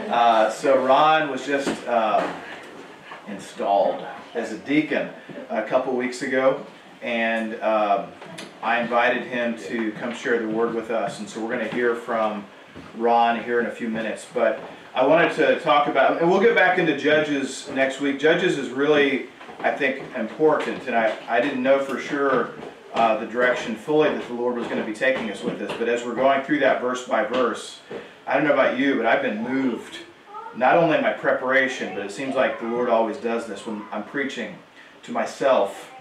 So Ron was just installed as a deacon a couple weeks ago, and I invited him to come share the word with us, and so we're going to hear from Ron here in a few minutes. But I wanted to talk about, and we'll get back into Judges next week. Judges is really, I think, important, and I didn't know for sure the direction fully that the Lord was going to be taking us with this, but as we're going through that verse by verse, I don't know about you, but I've been moved, not only in my preparation, but it seems like the Lord always does this when I'm preaching to myself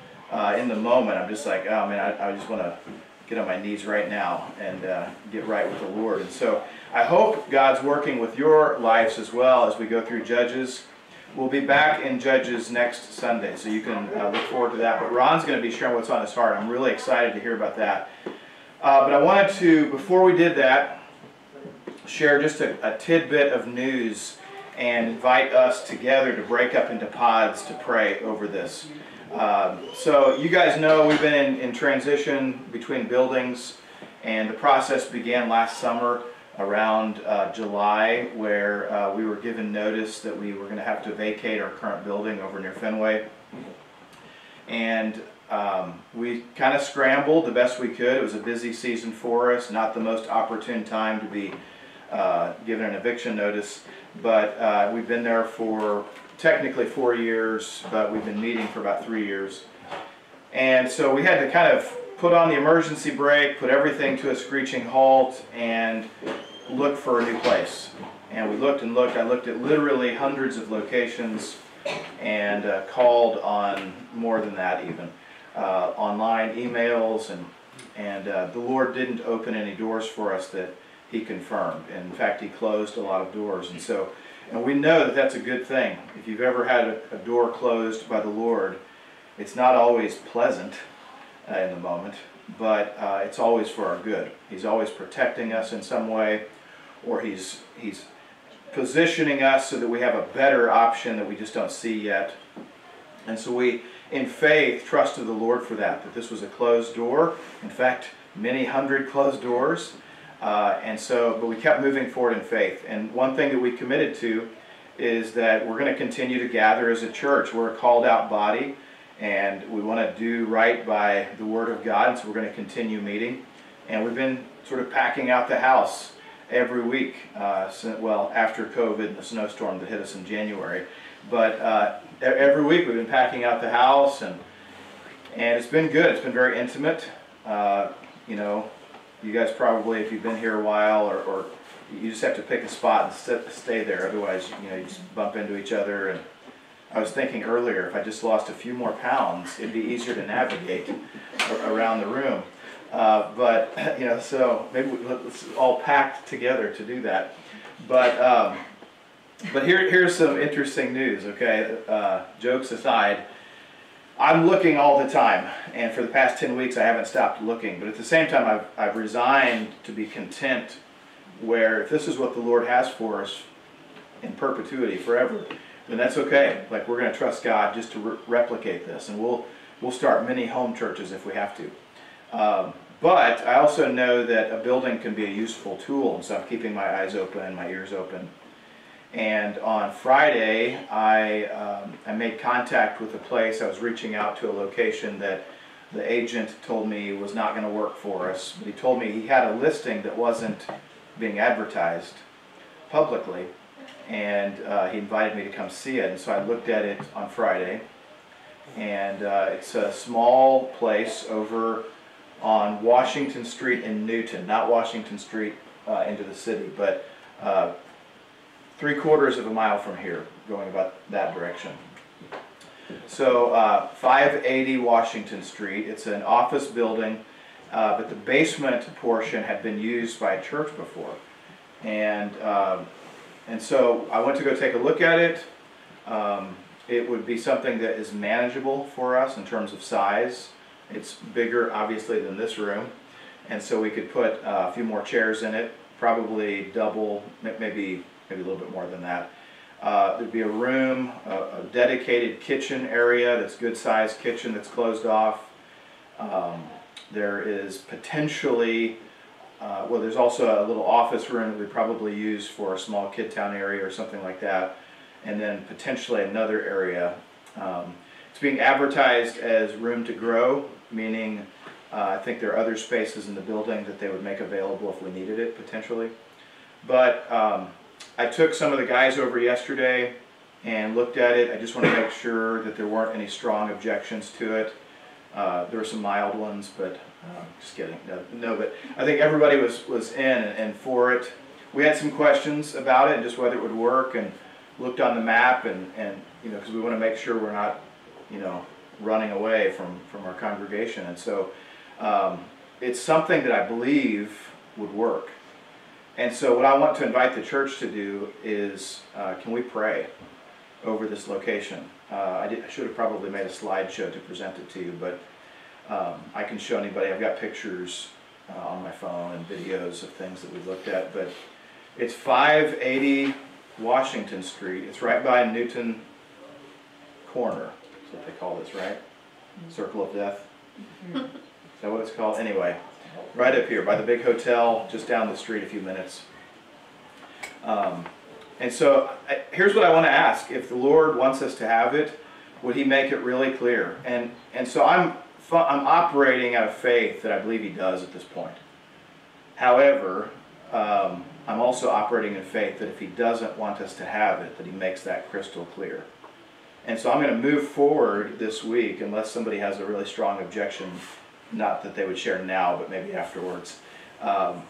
in the moment. I'm just like, oh man, I just want to get on my knees right now and get right with the Lord. And so I hope God's working with your lives as well as we go through Judges. We'll be back in Judges next Sunday, so you can look forward to that. But Ron's going to be sharing what's on his heart. I'm really excited to hear about that. But I wanted to, before we did that, share just a tidbit of news and invite us together to break up into pods to pray over this. So you guys know we've been in transition between buildings, and the process began last summer around July, where we were given notice that we were going to have to vacate our current building over near Fenway. And we kind of scrambled the best we could. It was a busy season for us, not the most opportune time to be given an eviction notice, but we've been there for technically 4 years, but we've been meeting for about 3 years. And so we had to kind of put on the emergency brake, put everything to a screeching halt, and look for a new place. And we looked and looked. I looked at literally hundreds of locations and called on more than that even. Online emails, and the Lord didn't open any doors for us that He confirmed. In fact, He closed a lot of doors. And we know that that's a good thing. If you've ever had a door closed by the Lord, it's not always pleasant in the moment, but it's always for our good. He's always protecting us in some way, or he's positioning us so that we have a better option that we just don't see yet. And so we, in faith, trusted the Lord for that this was a closed door. In fact, many hundred closed doors. But we kept moving forward in faith. And one thing that we committed to is that we're going to continue to gather as a church. We're a called out body, and we want to do right by the Word of God, and so we're going to continue meeting. And we've been sort of packing out the house every week, after COVID and the snowstorm that hit us in January. But every week we've been packing out the house, and it's been good. It's been very intimate. You guys probably, if you've been here a while, or you just have to pick a spot and stay there. Otherwise, you just bump into each other. And I was thinking earlier, if I just lost a few more pounds, it'd be easier to navigate around the room. So maybe let's all pack together to do that. But here's some interesting news. Okay, jokes aside. I'm looking all the time, and for the past 10 weeks I haven't stopped looking, but at the same time I've resigned to be content, where if this is what the Lord has for us in perpetuity, forever, then that's okay. Like, we're going to trust God just to replicate this, and we'll start many home churches if we have to. But I also know that a building can be a useful tool, and so I'm keeping my eyes open and my ears open. And on Friday, I made contact with a place. I was reaching out to a location that the agent told me was not going to work for us. But he told me he had a listing that wasn't being advertised publicly, and he invited me to come see it. And so I looked at it on Friday, and it's a small place over on Washington Street in Newton, not Washington Street into the city, but 3/4 of a mile from here, going about that direction. So 580 Washington Street. It's an office building, but the basement portion had been used by a church before. And so I went to go take a look at it. It would be something that is manageable for us in terms of size. It's bigger, obviously, than this room. And so we could put a few more chairs in it, probably double, maybe a little bit more than that. There'd be a room, a dedicated kitchen area that's good sized kitchen that's closed off. There is potentially well, there's also a little office room that we probably use for a small kid town area or something like that, and then potentially another area. It's being advertised as room to grow, meaning I think there are other spaces in the building that they would make available if we needed it potentially. But I took some of the guys over yesterday and looked at it. I just want to make sure that there weren't any strong objections to it. There were some mild ones, but just kidding. No, but I think everybody was in and for it. We had some questions about it and just whether it would work, and looked on the map and you know, because we want to make sure we're not, you know, running away from our congregation. And so it's something that I believe would work. And so what I want to invite the church to do is, can we pray over this location? I should have probably made a slideshow to present it to you, but I can show anybody. I've got pictures on my phone and videos of things that we've looked at. But it's 580 Washington Street. It's right by Newton Corner. That's what they call this, right? Circle of Death. Is that what it's called? Anyway, right up here by the big hotel, just down the street a few minutes. And so here's what I want to ask. If the Lord wants us to have it, would He make it really clear? And so I'm operating out of faith that I believe He does at this point. However, I'm also operating in faith that if He doesn't want us to have it, that He makes that crystal clear. And so I'm going to move forward this week, unless somebody has a really strong objection, not that they would share now, but maybe afterwards. I'm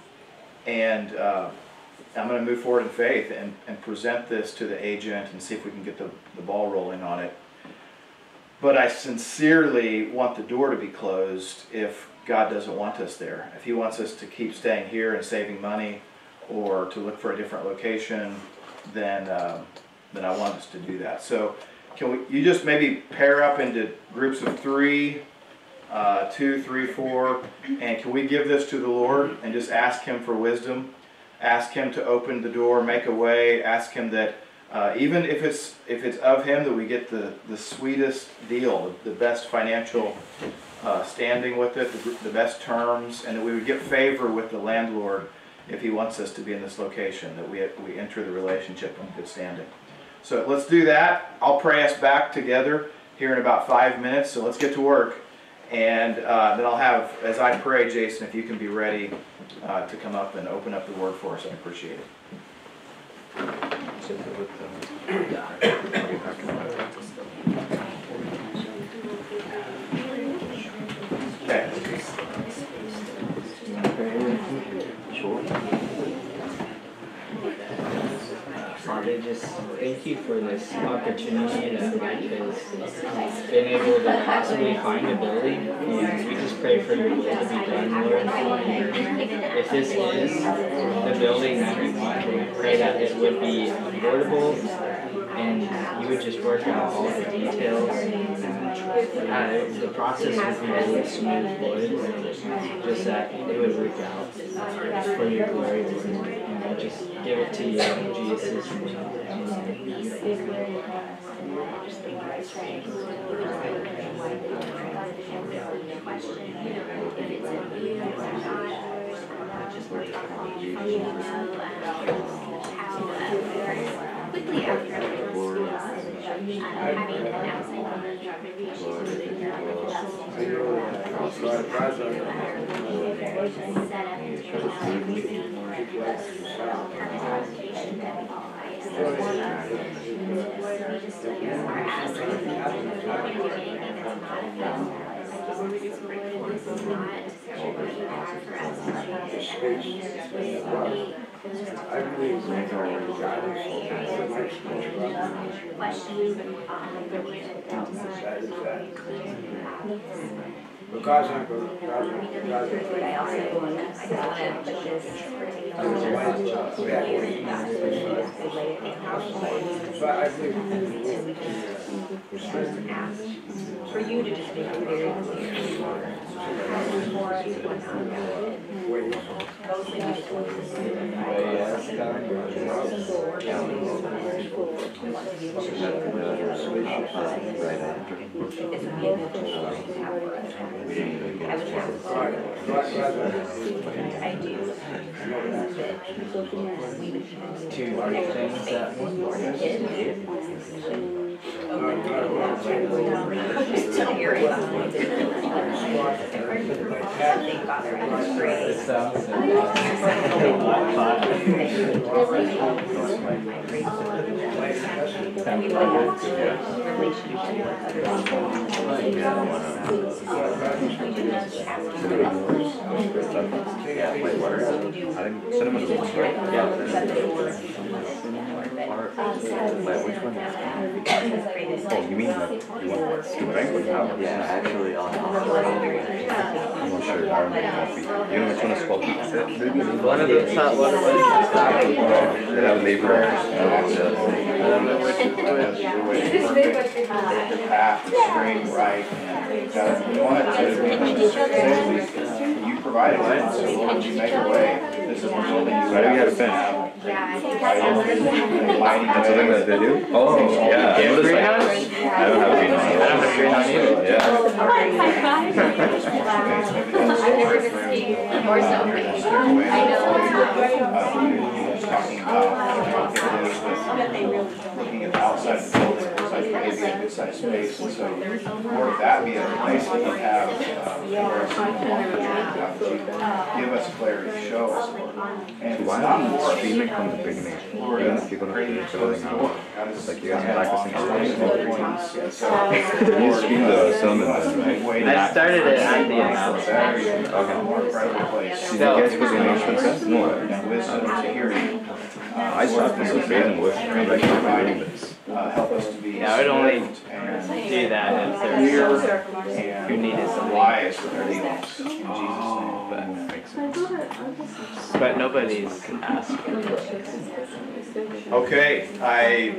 going to move forward in faith and present this to the agent and see if we can get the ball rolling on it. But I sincerely want the door to be closed if God doesn't want us there. If He wants us to keep staying here and saving money, or to look for a different location, then I want us to do that. So you just maybe pair up into groups of 3, 2, 3, 4, and can we give this to the Lord and just ask Him for wisdom? Ask Him to open the door, make a way. Ask Him that even if it's of Him, that we get the sweetest deal, the best financial standing with it, the best terms, and that we would get favor with the landlord if he wants us to be in this location, that we enter the relationship in good standing. So let's do that. I'll pray us back together here in about 5 minutes, so let's get to work. And then I'll have, as I pray, Jason, if you can be ready to come up and open up the Word for us, I'd appreciate it. Okay. Father, just thank you for this opportunity that Mike has been able to possibly find a building, and we just pray for your will to be done, Lord. If this is the building that you want, we pray that it would be affordable and you would just work out all the details, and the process would be really smooth, Lord, just that it would work out for your glory, Lord. And I just give it to you in Jesus' name. Quickly after having an outside contract revision I believe that's already questions because I'm for you to just make it very clear. people who want to be able to share with the Right. this would be a good tool to have for us. I would have I do. We would Two things that one. It sounds Yeah, like water. I think cinnamon rolls, right? yeah. Like, which one? Oh, you mean like you want to drink or have? Yeah, actually, I'm not sure. I don't know coffee. You know which one is called? One of them's not one of them. They have label on it. The path is straight, right, and you want it to, you provided it, so Lord, you make a way. This is the building you Why do we have a fence? Yeah, I think That's That's something that they do? Oh, yeah. You have a greenhouse? I don't have a greenhouse. I don't have a greenhouse either. Yeah. I've never been skiing or snowboarding. I know. Talking about looking at the outside of the building, looks like maybe a good sized space, and so or if that be a place that you have, give us clarity, show us, Lord. And it's Why not not more streaming from the beginning? Lord, Even if you're going to creating finish building those now. Like you guys are practicing You You stream the cinnamon then, right? I started it at the announcement. Okay. More incredible place. Did you guys put the announcement then? No. And wisdom to hear you. I stopped from the praise and worship. I'm like, I'm doing this. Help us to be. Yeah, I would only and do that if clear there's and who needed something. wise with our dealings. In Jesus' name. But, but nobody's asked. Okay, I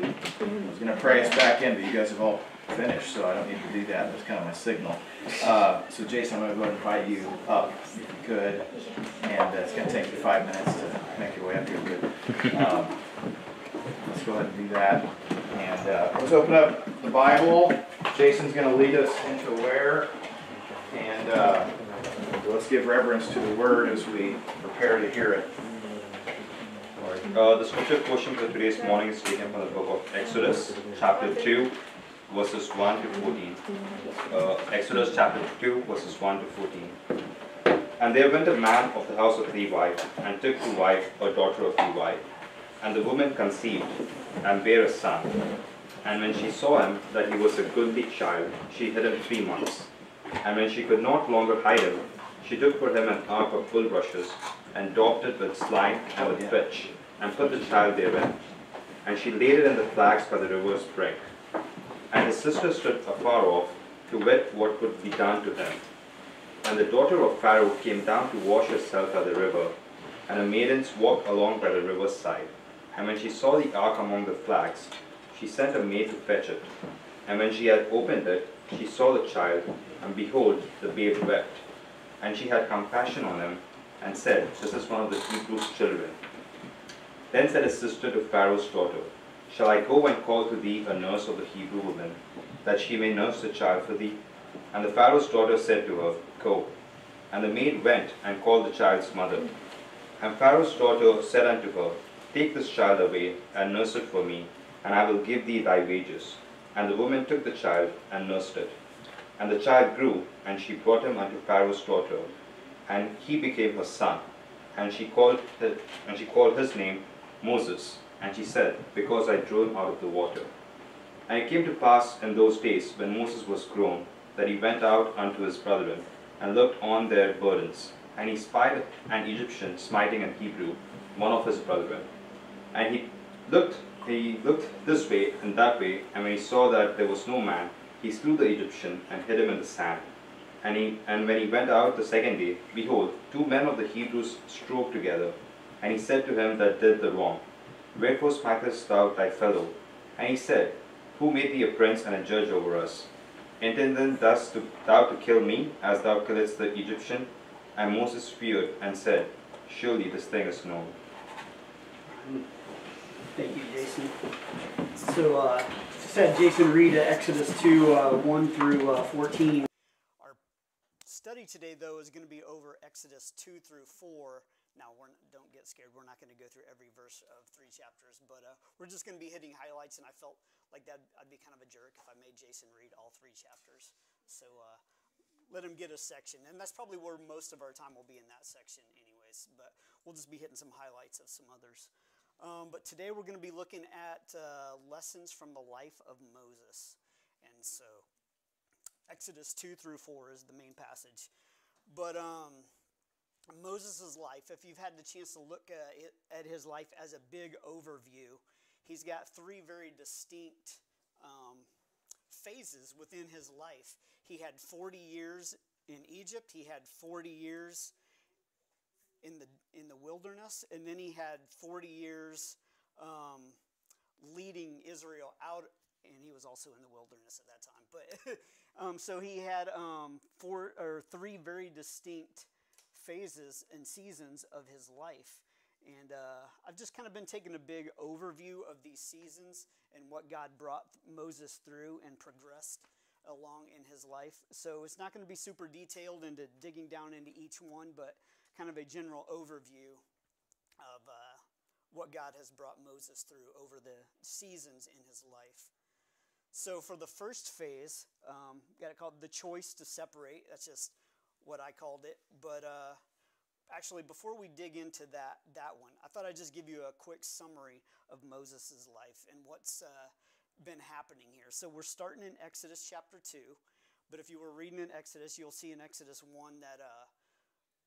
was gonna pray us back in, but you guys have all finished, so I don't need to do that. That's kind of my signal. So Jason, I'm gonna go ahead and invite you up if you could. And it's gonna take you 5 minutes to make your way up here, but let's go ahead and do that. And let's open up the Bible. Jason's gonna lead us into where, and let's give reverence to the Word as we prepare to hear it. The scripture portion for today's morning is taken from the book of Exodus, chapter 2, verses 1 to 14. Exodus chapter 2, verses 1 to 14. And there went a man of the house of Levi, and took to wife a daughter of Levi. And the woman conceived, and bare a son. And when she saw him, that he was a goodly child, she hid him 3 months. And when she could not longer hide him, she took for him an ark of bulrushes, and daubed it with slime and with pitch, and put the child therein. And she laid it in the flags by the river's brink. And his sister stood afar off, to wit what could be done to him. And the daughter of Pharaoh came down to wash herself at the river, and her maidens walked along by the river's side. And when she saw the ark among the flags, she sent a maid to fetch it. And when she had opened it, she saw the child, and behold, the babe wept. And she had compassion on him, and said, This is one of the Hebrews' children. Then said his sister to Pharaoh's daughter, Shall I go and call to thee a nurse of the Hebrew women, that she may nurse the child for thee? And the Pharaoh's daughter said to her, Go. And the maid went and called the child's mother. And Pharaoh's daughter said unto her, Take this child away, and nurse it for me, and I will give thee thy wages. And the woman took the child, and nursed it. And the child grew, and she brought him unto Pharaoh's daughter, and he became her son. And she called his name Moses. And she said, Because I drew him out of the water. And it came to pass in those days, when Moses was grown, that he went out unto his brethren, and looked on their burdens. And he spied an Egyptian smiting an Hebrew, one of his brethren. And he looked this way and that way, and when he saw that there was no man, he slew the Egyptian, and hid him in the sand. And when he went out the second day, behold, 2 men of the Hebrews strove together. And he said to him that did the wrong, Wherefore smitest thou thy fellow? And he said, Who made thee a prince and a judge over us? Intendest thou to kill me, as thou killedst the Egyptian? And Moses feared, and said, Surely this thing is known. Thank you, Jason. also just had Jason read Exodus 2, 1 through 14. Our study today, though, is going to be over Exodus 2 through 4. Now, don't get scared. We're not going to go through every verse of 3 chapters, but we're just going to be hitting highlights, and I felt like that I'd be kind of a jerk if I made Jason read all 3 chapters. So let him get a section, and that's probably where most of our time will be, in that section anyways, but we'll just be hitting some highlights of some others. But today we're going to be looking at lessons from the life of Moses. And so Exodus 2 through 4 is the main passage. But Moses' life, if you've had the chance to look at his life as a big overview, he's got 3 very distinct phases within his life. He had 40 years in Egypt. He had 40 years in the wilderness, and then he had 40 years leading Israel out, and he was also in the wilderness at that time. But so he had 3 very distinct phases and seasons of his life. And I've just kind of been taking a big overview of these seasons and what God brought Moses through and progressed along in his life. So it's not going to be super detailed into digging down into each one, but kind of a general overview of what God has brought Moses through over the seasons in his life. So for the first phase, got it called the choice to separate. That's just what I called it. But actually, before we dig into that one, I thought I'd just give you a quick summary of Moses' life and what's been happening here. So we're starting in Exodus chapter 2, but if you were reading in Exodus, you'll see in Exodus 1 that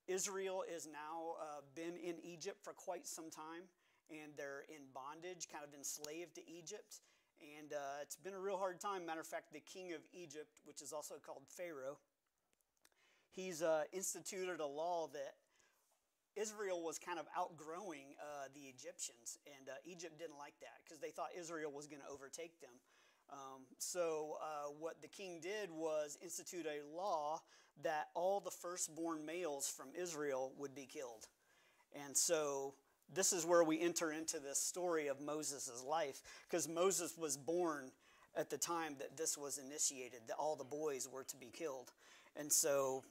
Israel is now been in Egypt for quite some time, and they're in bondage, kind of enslaved to Egypt, and it's been a real hard time. Matter of fact, the king of Egypt, which is also called Pharaoh, he's instituted a law that Israel was kind of outgrowing the Egyptians, and Egypt didn't like that because they thought Israel was going to overtake them. So what the king did was institute a law that all the firstborn males from Israel would be killed. And so this is where we enter into this story of Moses' life, because Moses was born at the time that this was initiated, that all the boys were to be killed. And so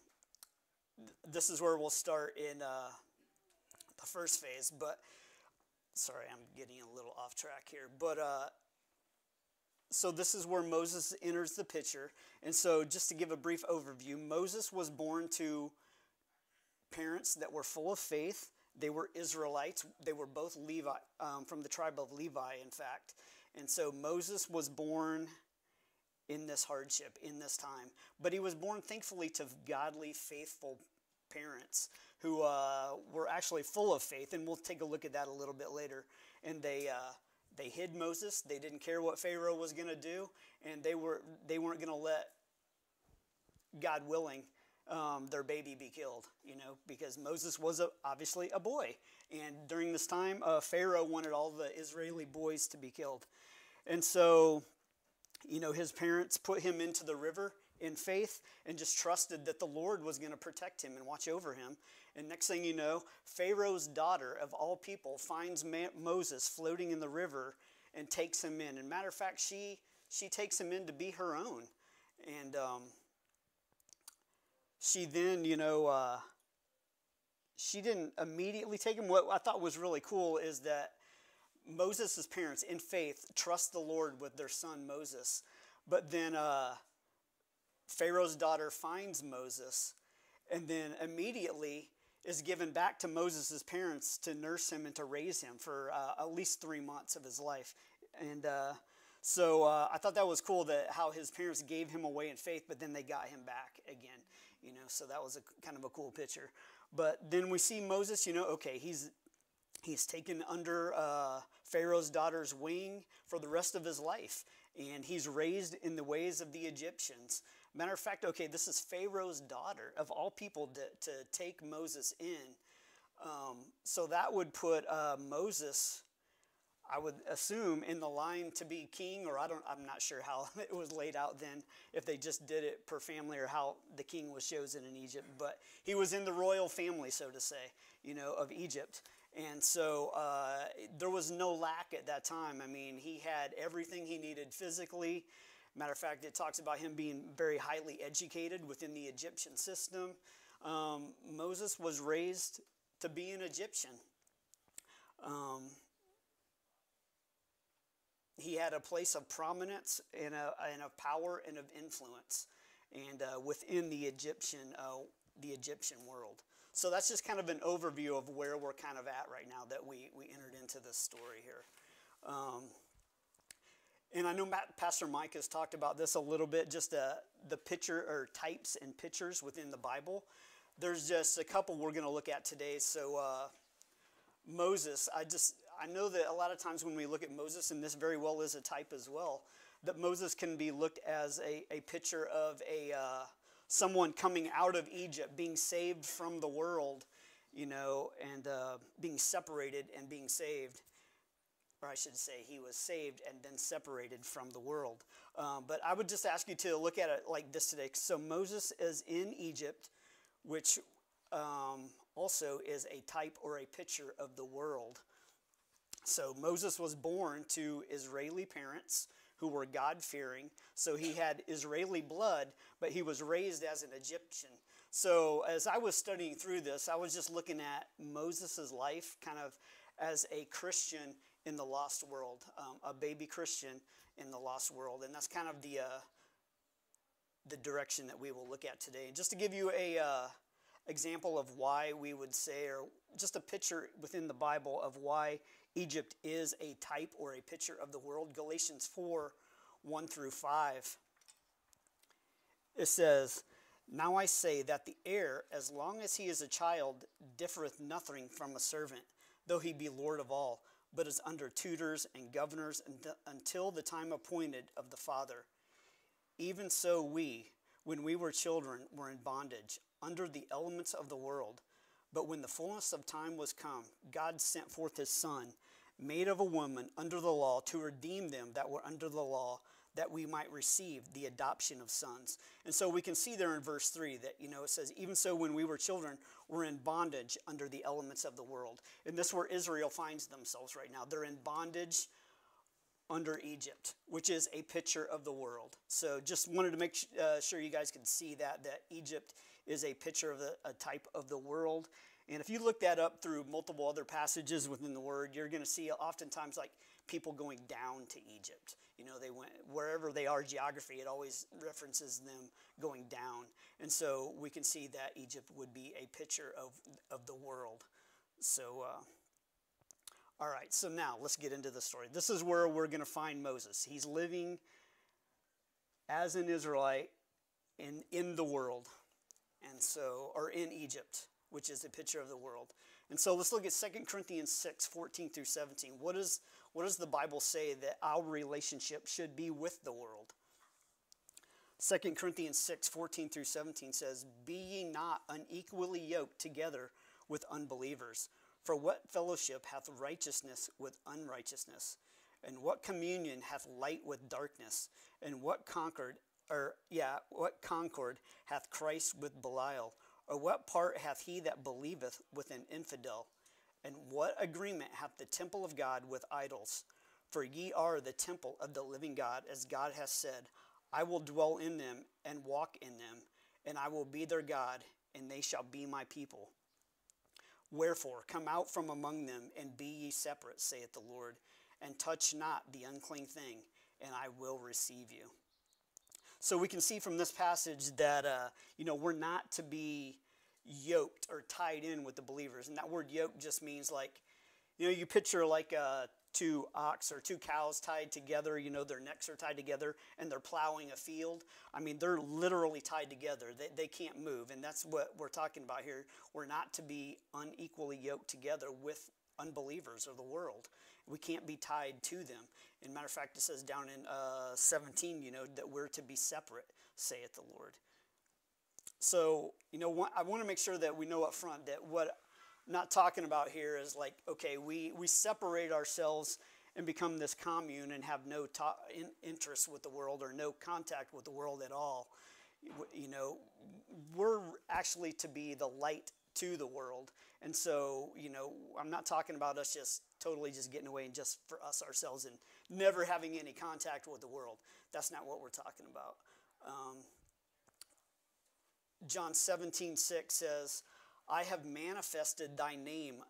this is where we'll start in the first phase. But sorry, I'm getting a little off track here. But so this is where Moses enters the picture. And so just to give a brief overview, Moses was born to parents that were full of faith. They were Israelites. They were both Levi, from the tribe of Levi, in fact. And so Moses was born in this hardship, in this time. But he was born, thankfully, to godly, faithful parents who were actually full of faith. And we'll take a look at that a little bit later. And they hid Moses. They didn't care what Pharaoh was going to do. And they weren't going to let, God willing, their baby be killed, because Moses was obviously a boy. And during this time, Pharaoh wanted all the Israeli boys to be killed. And so, his parents put him into the river in faith and just trusted that the Lord was going to protect him and watch over him. And next thing you know, Pharaoh's daughter, of all people, finds Moses floating in the river and takes him in. And matter of fact, she takes him in to be her own. And she then, she didn't immediately take him. What I thought was really cool is that Moses' parents, in faith, trust the Lord with their son Moses. But then Pharaoh's daughter finds Moses and then immediately is given back to Moses' parents to nurse him and to raise him for at least 3 months of his life. And so I thought that was cool, that how his parents gave him away in faith, but then they got him back again. So that was kind of a cool picture. But then we see Moses, okay, he's taken under Pharaoh's daughter's wing for the rest of his life. And he's raised in the ways of the Egyptians. Matter of fact, okay, this is Pharaoh's daughter, of all people, to take Moses in. So that would put Moses, I would assume, in the line to be king, or I'm not sure how it was laid out then, if they just did it per family or how the king was chosen in Egypt. But he was in the royal family, so to say, of Egypt. And so there was no lack at that time. I mean, he had everything he needed physically. Matter of fact, it talks about him being very highly educated within the Egyptian system. Moses was raised to be an Egyptian. He had a place of prominence and of power and of influence, and within the Egyptian world. So that's just kind of an overview of where we're kind of at right now that we entered into this story here. And I know Pastor Mike has talked about this a little bit, just the picture or types and pictures within the Bible. There's just a couple we're going to look at today. So Moses, I know that a lot of times when we look at Moses, and this very well is a type as well, that Moses can be looked as a picture of someone coming out of Egypt, being saved from the world, and being separated and being saved. Or I should say he was saved and then separated from the world. But I would just ask you to look at it like this today. So Moses is in Egypt, which also is a type or a picture of the world. So Moses was born to Israeli parents who were God-fearing. So he had Israeli blood, but he was raised as an Egyptian. So as I was studying through this, I was just looking at Moses' life kind of as a Christian in the lost world, a baby Christian in the lost world. And that's kind of the direction that we will look at today. Just to give you a example of why we would say, or just a picture within the Bible of why Egypt is a type or a picture of the world. Galatians 4, 1 through 5. It says, "Now I say that the heir, as long as he is a child, differeth nothing from a servant, though he be Lord of all, but is under tutors and governors until the time appointed of the Father. Even so we, when we were children, were in bondage, under the elements of the world. But when the fullness of time was come, God sent forth his Son, made of a woman under the law, to redeem them that were under the law, that we might receive the adoption of sons." And so we can see there in verse 3 that, it says, even so when we were children, we're in bondage under the elements of the world. And this is where Israel finds themselves right now. They're in bondage under Egypt, which is a picture of the world. So just wanted to make sure you guys could see that Egypt is a picture of a type of the world. And if you look that up through multiple other passages within the Word, you're going to see oftentimes like people going down to Egypt. They went wherever they are geography, it always references them going down. And so we can see that Egypt would be a picture of the world. So, all right, so now let's get into the story. This is where we're going to find Moses. He's living as an Israelite in the world. And so, or in Egypt, which is a picture of the world. And so let's look at 2 Corinthians 6, 14 through 17. What does the Bible say that our relationship should be with the world? 2 Corinthians 6, 14 through 17 says, "Be ye not unequally yoked together with unbelievers. For what fellowship hath righteousness with unrighteousness? And what communion hath light with darkness? And what concord hath Christ with Belial? Or what part hath he that believeth with an infidel? And what agreement hath the temple of God with idols? For ye are the temple of the living God, as God hath said, I will dwell in them and walk in them, and I will be their God, and they shall be my people. Wherefore, come out from among them, and be ye separate, saith the Lord, and touch not the unclean thing, and I will receive you." So we can see from this passage that, we're not to be yoked or tied in with the believers. And that word yoke just means like, you picture like two ox or two cows tied together, their necks are tied together and they're plowing a field. I mean, they're literally tied together. They can't move. And that's what we're talking about here. We're not to be unequally yoked together with unbelievers or the world. We can't be tied to them. And matter of fact, it says down in 17, that we're to be separate, saith the Lord. So, I want to make sure that we know up front that what I'm not talking about here is like, okay, we separate ourselves and become this commune and have no interest with the world or no contact with the world at all. We're actually to be the light to the world. And so, you know, I'm not talking about us just totally just getting away and just for us ourselves and never having any contact with the world. That's not what we're talking about. John 17:6 says, I have manifested thy name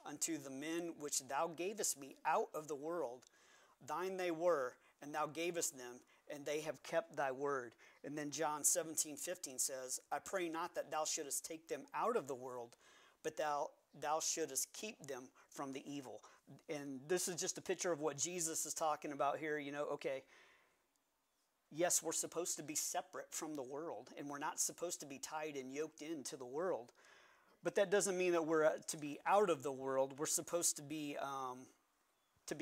unto the men which thou gavest me out of the world. Thine they were, and thou gavest them, and they have kept thy word. And then John 17:15 says, I pray not that thou shouldest take them out of the world, but thou shouldest keep them from the evil. And this is just a picture of what Jesus is talking about here. You know, okay, yes, we're supposed to be separate from the world, and we're not supposed to be tied and yoked into the world. But that doesn't mean that we're to be out of the world. We're supposed to be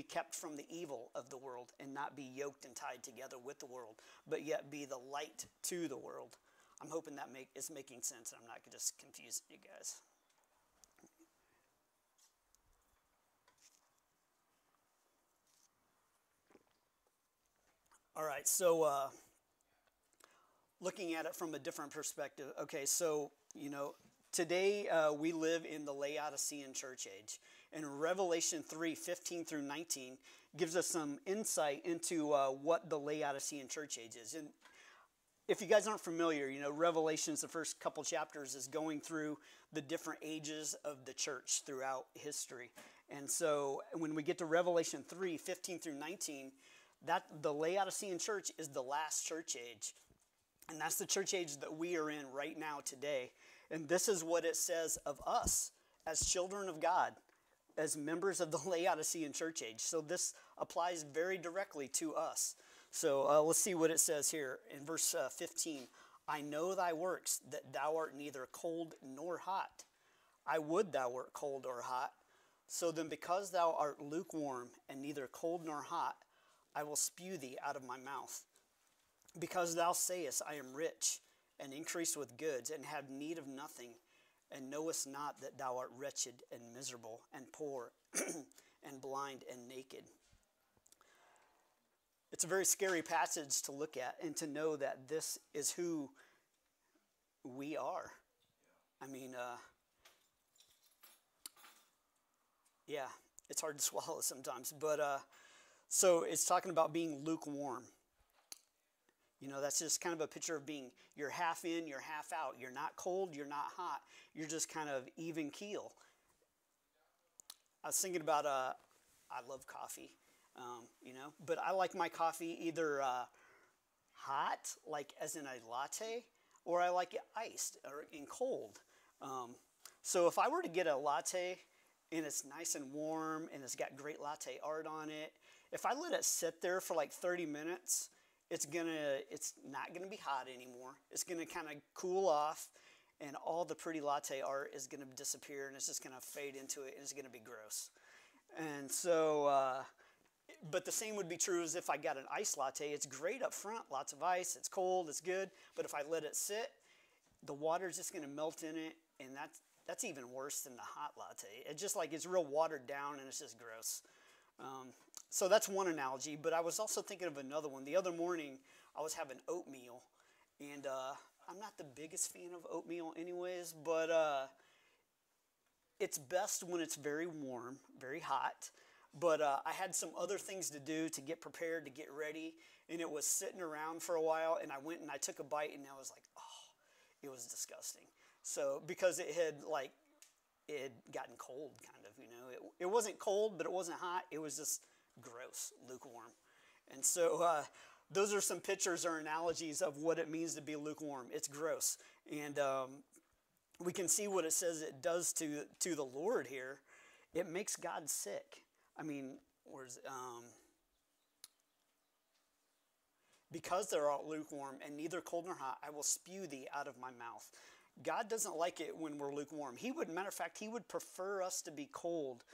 kept from the evil of the world and not be yoked and tied together with the world, but yet be the light to the world. I'm hoping that is making sense, and I'm not just confusing you guys. All right, so looking at it from a different perspective. Okay, so, you know, today we live in the Laodicean church age. And Revelation 3:15 through 19 gives us some insight into what the Laodicean church age is. And if you guys aren't familiar, you know, Revelation's the first couple chapters is going through the different ages of the church throughout history. And so when we get to Revelation 3:15 through 19, that the Laodicean church is the last church age. And that's the church age that we are in right now today. And this is what it says of us as children of God, as members of the Laodicean church age. So this applies very directly to us. So let's see what it says here in verse 15. I know thy works, that thou art neither cold nor hot. I would thou wert cold or hot. So then because thou art lukewarm and neither cold nor hot, I will spew thee out of my mouth. Because thou sayest, I am rich, and increase with goods, and have need of nothing, and knowest not that thou art wretched and miserable, and poor, and blind, and naked. It's a very scary passage to look at, and to know that this is who we are. I mean, yeah, it's hard to swallow sometimes, but so it's talking about being lukewarm. You know, that's just kind of a picture of being, you're half in, you're half out. You're not cold, you're not hot. You're just kind of even keel. I was thinking about, I love coffee, you know, but I like my coffee either hot, like as in a latte, or I like it iced or in cold. So if I were to get a latte and it's nice and warm and it's got great latte art on it, if I let it sit there for like 30 minutes, it's not gonna be hot anymore. It's gonna kind of cool off, and all the pretty latte art is gonna disappear, and it's just gonna fade into it, and it's gonna be gross. And so, but the same would be true as if I got an iced latte. It's great up front, lots of ice, it's cold, it's good, but if I let it sit, the water's just gonna melt in it, and that's even worse than the hot latte. It's just like it's real watered down, and it's just gross. So that's one analogy, but I was also thinking of another one. The other morning, I was having oatmeal, and I'm not the biggest fan of oatmeal anyways, but it's best when it's very warm, very hot. But I had some other things to do to get prepared, to get ready, and it was sitting around for a while, and I went and I took a bite, and I was like, oh, it was disgusting. So because it had gotten cold, kind of, you know. It wasn't cold, but it wasn't hot. It was just gross, lukewarm. And so those are some pictures or analogies of what it means to be lukewarm. It's gross. And we can see what it says it does to the Lord here. It makes God sick. I mean, because they're all lukewarm and neither cold nor hot, I will spew thee out of my mouth. God doesn't like it when we're lukewarm. Matter of fact, he would prefer us to be cold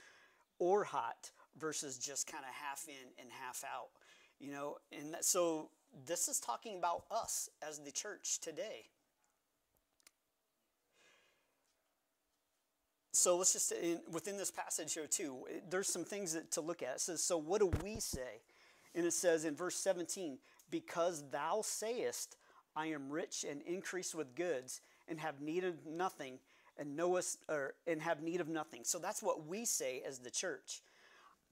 or hot versus just kind of half in and half out, you know. And so this is talking about us as the church today. So let's just, within this passage here too, there's some things to look at. It says, so what do we say? And it says in verse 17, because thou sayest, I am rich and increase with goods, and have need of nothing, and and have need of nothing. So that's what we say as the church.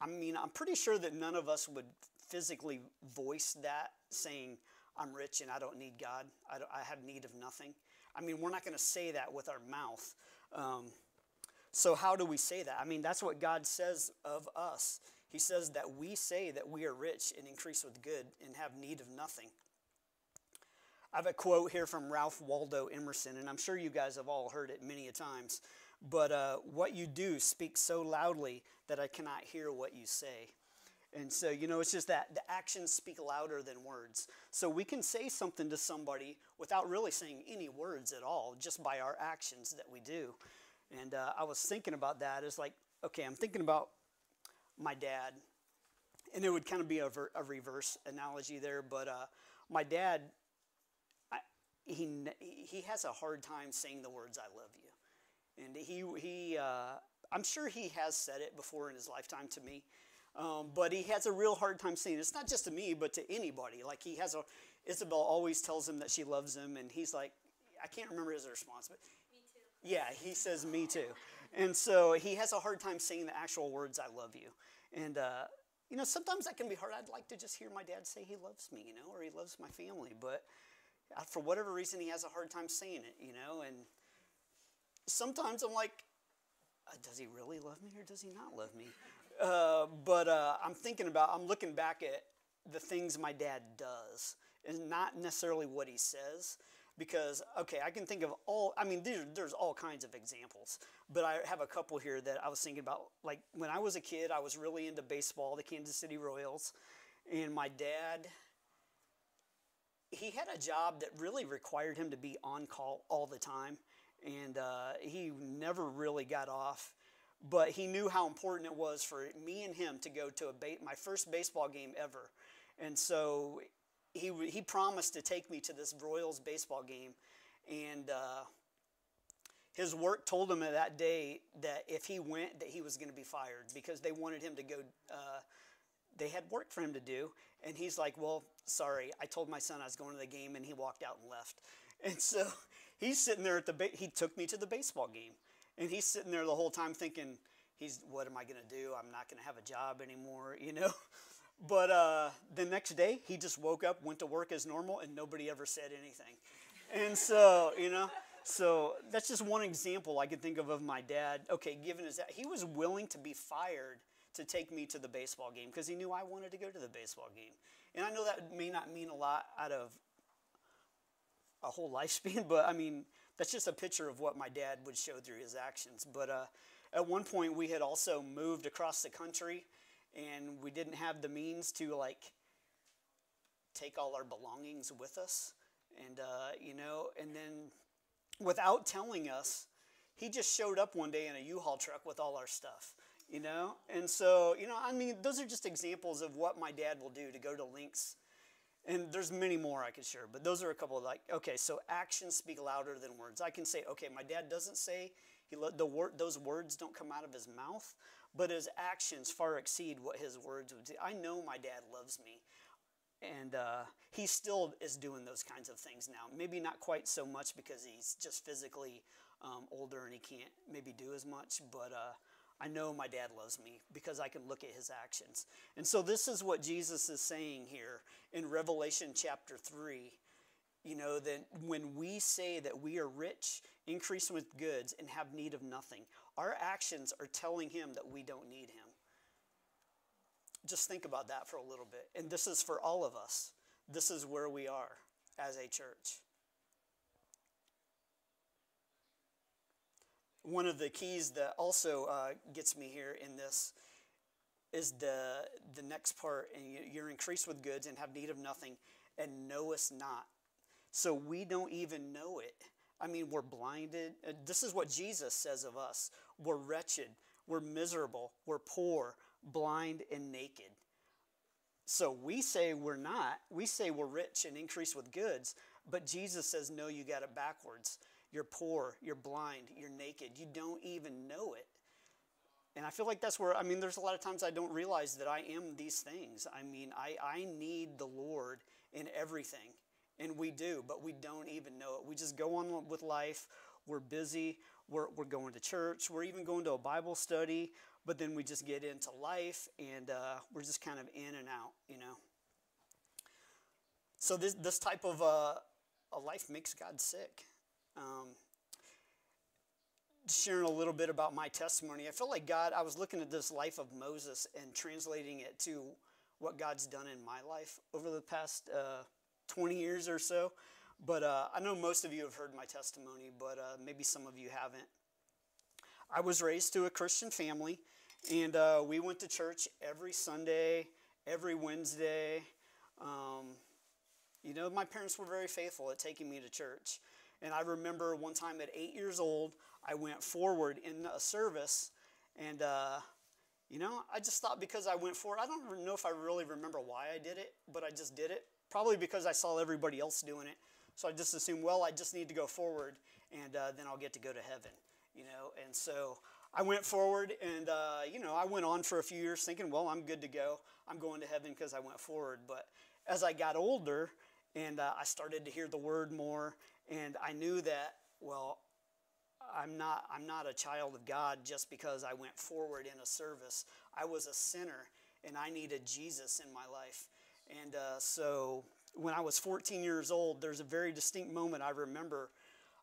I mean, I'm pretty sure that none of us would physically voice that, saying, I'm rich and I don't need God. I have need of nothing. I mean, we're not going to say that with our mouth. So how do we say that? I mean, that's what God says of us. He says that we say that we are rich and increase with good and have need of nothing. I have a quote here from Ralph Waldo Emerson, and I'm sure you guys have all heard it many a times. But what you do speaks so loudly that I cannot hear what you say. And so, it's just that the actions speak louder than words. So we can say something to somebody without really saying any words at all, just by our actions that we do. And I was thinking about that. It's like, okay, I'm thinking about my dad. And it would kind of be a reverse analogy there. But my dad, he has a hard time saying the words, I love you. And I'm sure he has said it before in his lifetime to me. But he has a real hard time saying it. It's not just to me, but to anybody. Like Isabel always tells him that she loves him, and he's like, I can't remember his response, but me too. Yeah, he says me too. And so he has a hard time saying the actual words, I love you. And, sometimes that can be hard. I'd like to just hear my dad say he loves me, or he loves my family. But for whatever reason, he has a hard time saying it, and sometimes I'm like, does he really love me or does he not love me? But I'm looking back at the things my dad does and not necessarily what he says, because, okay, I can think of there's all kinds of examples, but I have a couple here that I was thinking about. Like when I was a kid, I was really into baseball, the Kansas City Royals, and my dad, he had a job that really required him to be on call all the time, and he never really got off. But he knew how important it was for me and him to go to my first baseball game ever. And so he promised to take me to this Royals baseball game. And his work told him that day that if he went, that he was going to be fired, because they wanted him to go. They had work for him to do. And he's like, well, sorry, I told my son I was going to the game, and he walked out and left. And so he's sitting there he took me to the baseball game. And he's sitting there the whole time thinking, what am I going to do? I'm not going to have a job anymore, But the next day, he just woke up, went to work as normal, and nobody ever said anything. And so, so that's just one example I could think of my dad. Okay, given that he was willing to be fired to take me to the baseball game because he knew I wanted to go to the baseball game. And I know that may not mean a lot out of a whole lifespan, but that's just a picture of what my dad would show through his actions. But at one point, we had also moved across the country, and we didn't have the means to take all our belongings with us, and and then without telling us, he just showed up one day in a U-Haul truck with all our stuff, And so those are just examples of what my dad will do to go to lengths. And there's many more I could share, but those are a couple of okay, so actions speak louder than words. I can say, okay, my dad doesn't say, those words don't come out of his mouth, but his actions far exceed what his words would do. I know my dad loves me, and he still is doing those kinds of things now. Maybe not quite so much because he's just physically older and he can't maybe do as much, but I know my dad loves me because I can look at his actions. And so this is what Jesus is saying here in Revelation chapter 3. That when we say that we are rich, increase with goods, and have need of nothing, our actions are telling him that we don't need him. Just think about that for a little bit. And this is for all of us. This is where we are as a church. One of the keys that also gets me here in this is the next part. And you're increased with goods and have need of nothing, and knowest not. So we don't even know it. We're blinded. This is what Jesus says of us. We're wretched. We're miserable. We're poor, blind, and naked. So we say we're not. We say we're rich and increased with goods. But Jesus says, no, you got it backwards. You're poor, you're blind, you're naked. You don't even know it. And I feel like that's where, there's a lot of times I don't realize that I am these things. I need the Lord in everything. And we do, but we don't even know it. We just go on with life. We're busy. we're going to church, we're even going to a Bible study, but then we just get into life, and we're just kind of in and out, you know. So this type of a life makes God sick. Sharing a little bit about my testimony, I feel like God, I was looking at this life of Moses and translating it to what God's done in my life over the past 20 years or so. But I know most of you have heard my testimony, but maybe some of you haven't. I was raised to a Christian family, and we went to church every Sunday, every Wednesday. You know, my parents were very faithful at taking me to church. And I remember one time at 8 years old, I went forward in a service, and, you know, I just thought because I went forward, I don't know if I really remember why I did it, but I just did it. Probably because I saw everybody else doing it. So I just assumed, well, I just need to go forward, and then I'll get to go to heaven, you know. And so I went forward, and, you know, I went on for a few years thinking, well, I'm good to go. I'm going to heaven because I went forward. But as I got older, and I started to hear the word more, and I knew that, well, I'm not a child of God just because I went forward in a service. I was a sinner, and I needed Jesus in my life. And so when I was 14 years old, there's a very distinct moment I remember.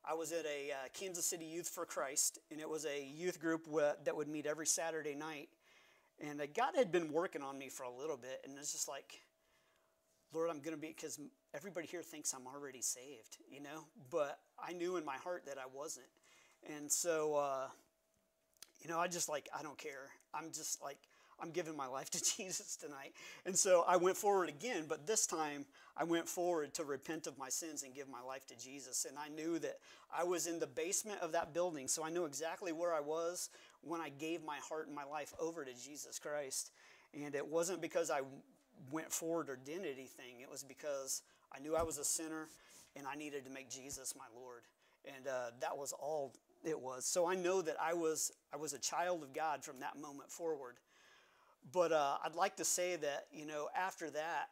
I was at a Kansas City Youth for Christ, and it was a youth group that would meet every Saturday night. And God had been working on me for a little bit, and it's just like, Lord, I'm going to be, because everybody here thinks I'm already saved, you know, but I knew in my heart that I wasn't. And so, you know, I don't care. I'm just like, I'm giving my life to Jesus tonight. And so I went forward again, but this time I went forward to repent of my sins and give my life to Jesus. And I knew that I was in the basement of that building, so I knew exactly where I was when I gave my heart and my life over to Jesus Christ. And it wasn't because I went forward or did anything. It was because I knew I was a sinner and I needed to make Jesus my Lord. And that was all it was. So I know that I was a child of God from that moment forward. But I'd like to say that, you know, after that,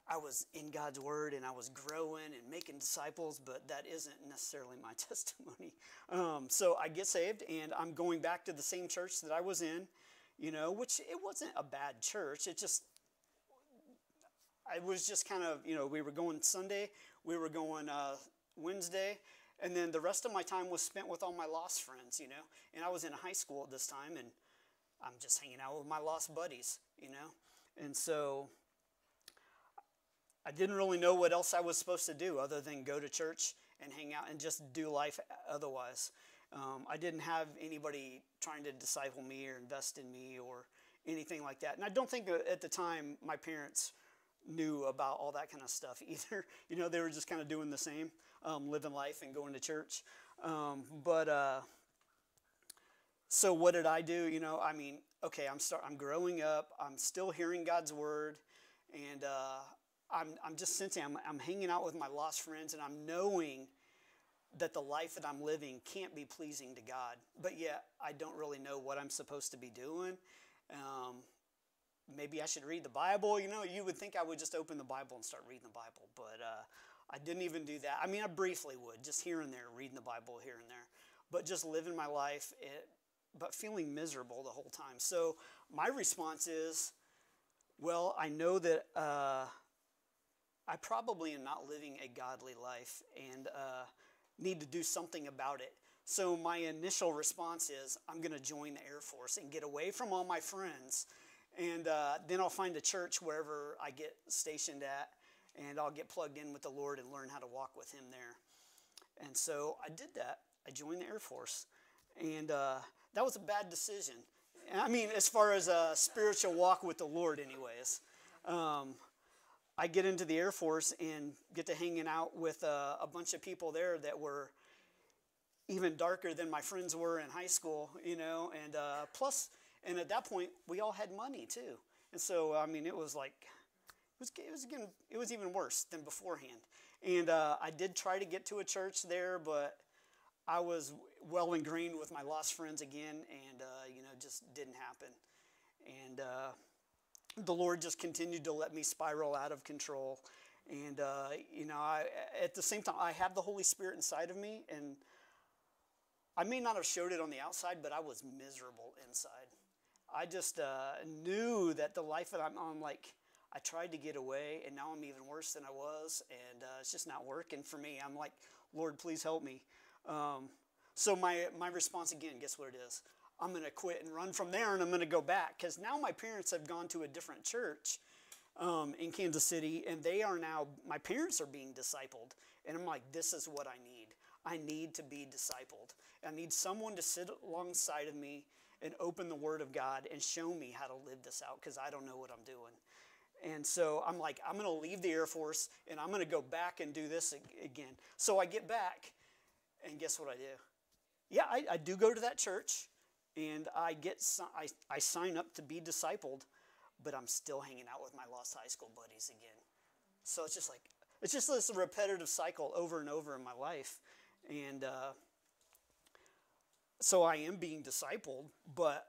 I was in God's Word and I was growing and making disciples, but that isn't necessarily my testimony. So I get saved, and I'm going back to the same church that I was in, you know, which it wasn't a bad church. I was just kind of, you know, we were going Sunday, we were going Wednesday, and then the rest of my time was spent with all my lost friends, you know. And I was in high school at this time, and I'm just hanging out with my lost buddies, you know. And so I didn't really know what else I was supposed to do other than go to church and hang out and just do life otherwise. I didn't have anybody trying to disciple me or invest in me or anything like that. And I don't think at the time my parents knew about all that kind of stuff either. You know, they were just kind of doing the same, living life and going to church. So what did I do? You know, I mean, okay, I'm growing up. I'm still hearing God's word, and I'm just sensing I'm hanging out with my lost friends, and I'm knowing that the life that I'm living can't be pleasing to God. But yet, I don't really know what I'm supposed to be doing. Maybe I should read the Bible. You know, you would think I would just open the Bible and start reading the Bible, but I didn't even do that. I mean, I briefly would, just here and there, reading the Bible here and there, but just living my life, but feeling miserable the whole time. So my response is, well, I know that I probably am not living a godly life and need to do something about it. So my initial response is, I'm going to join the Air Force and get away from all my friends. And then I'll find a church wherever I get stationed at, and I'll get plugged in with the Lord and learn how to walk with Him there. And so I did that. I joined the Air Force. And that was a bad decision. I mean, as far as a spiritual walk with the Lord anyways. I get into the Air Force and get to hanging out with a bunch of people there that were even darker than my friends were in high school, you know, and plus... And at that point, we all had money too, and so I mean, it was like, it was even worse than beforehand. And I did try to get to a church there, but I was well ingrained with my lost friends again, and you know, just didn't happen. And the Lord just continued to let me spiral out of control. And you know, at the same time, I have the Holy Spirit inside of me, and I may not have showed it on the outside, but I was miserable inside. I just knew that the life that I'm on, like, I tried to get away, and now I'm even worse than I was, and it's just not working for me. I'm like, Lord, please help me. So my response again, guess what it is? I'm going to quit and run from there, and I'm going to go back, because now my parents have gone to a different church in Kansas City, and they are now, my parents are being discipled, and I'm like, this is what I need. I need to be discipled. I need someone to sit alongside of me and open the Word of God and show me how to live this out, because I don't know what I'm doing. And so I'm like, I'm going to leave the Air Force, and I'm going to go back and do this again. So I get back, and guess what I do? Yeah, I do go to that church, and I sign up to be discipled, but I'm still hanging out with my lost high school buddies again. So it's just like, it's just this repetitive cycle over and over in my life. And so I am being discipled, but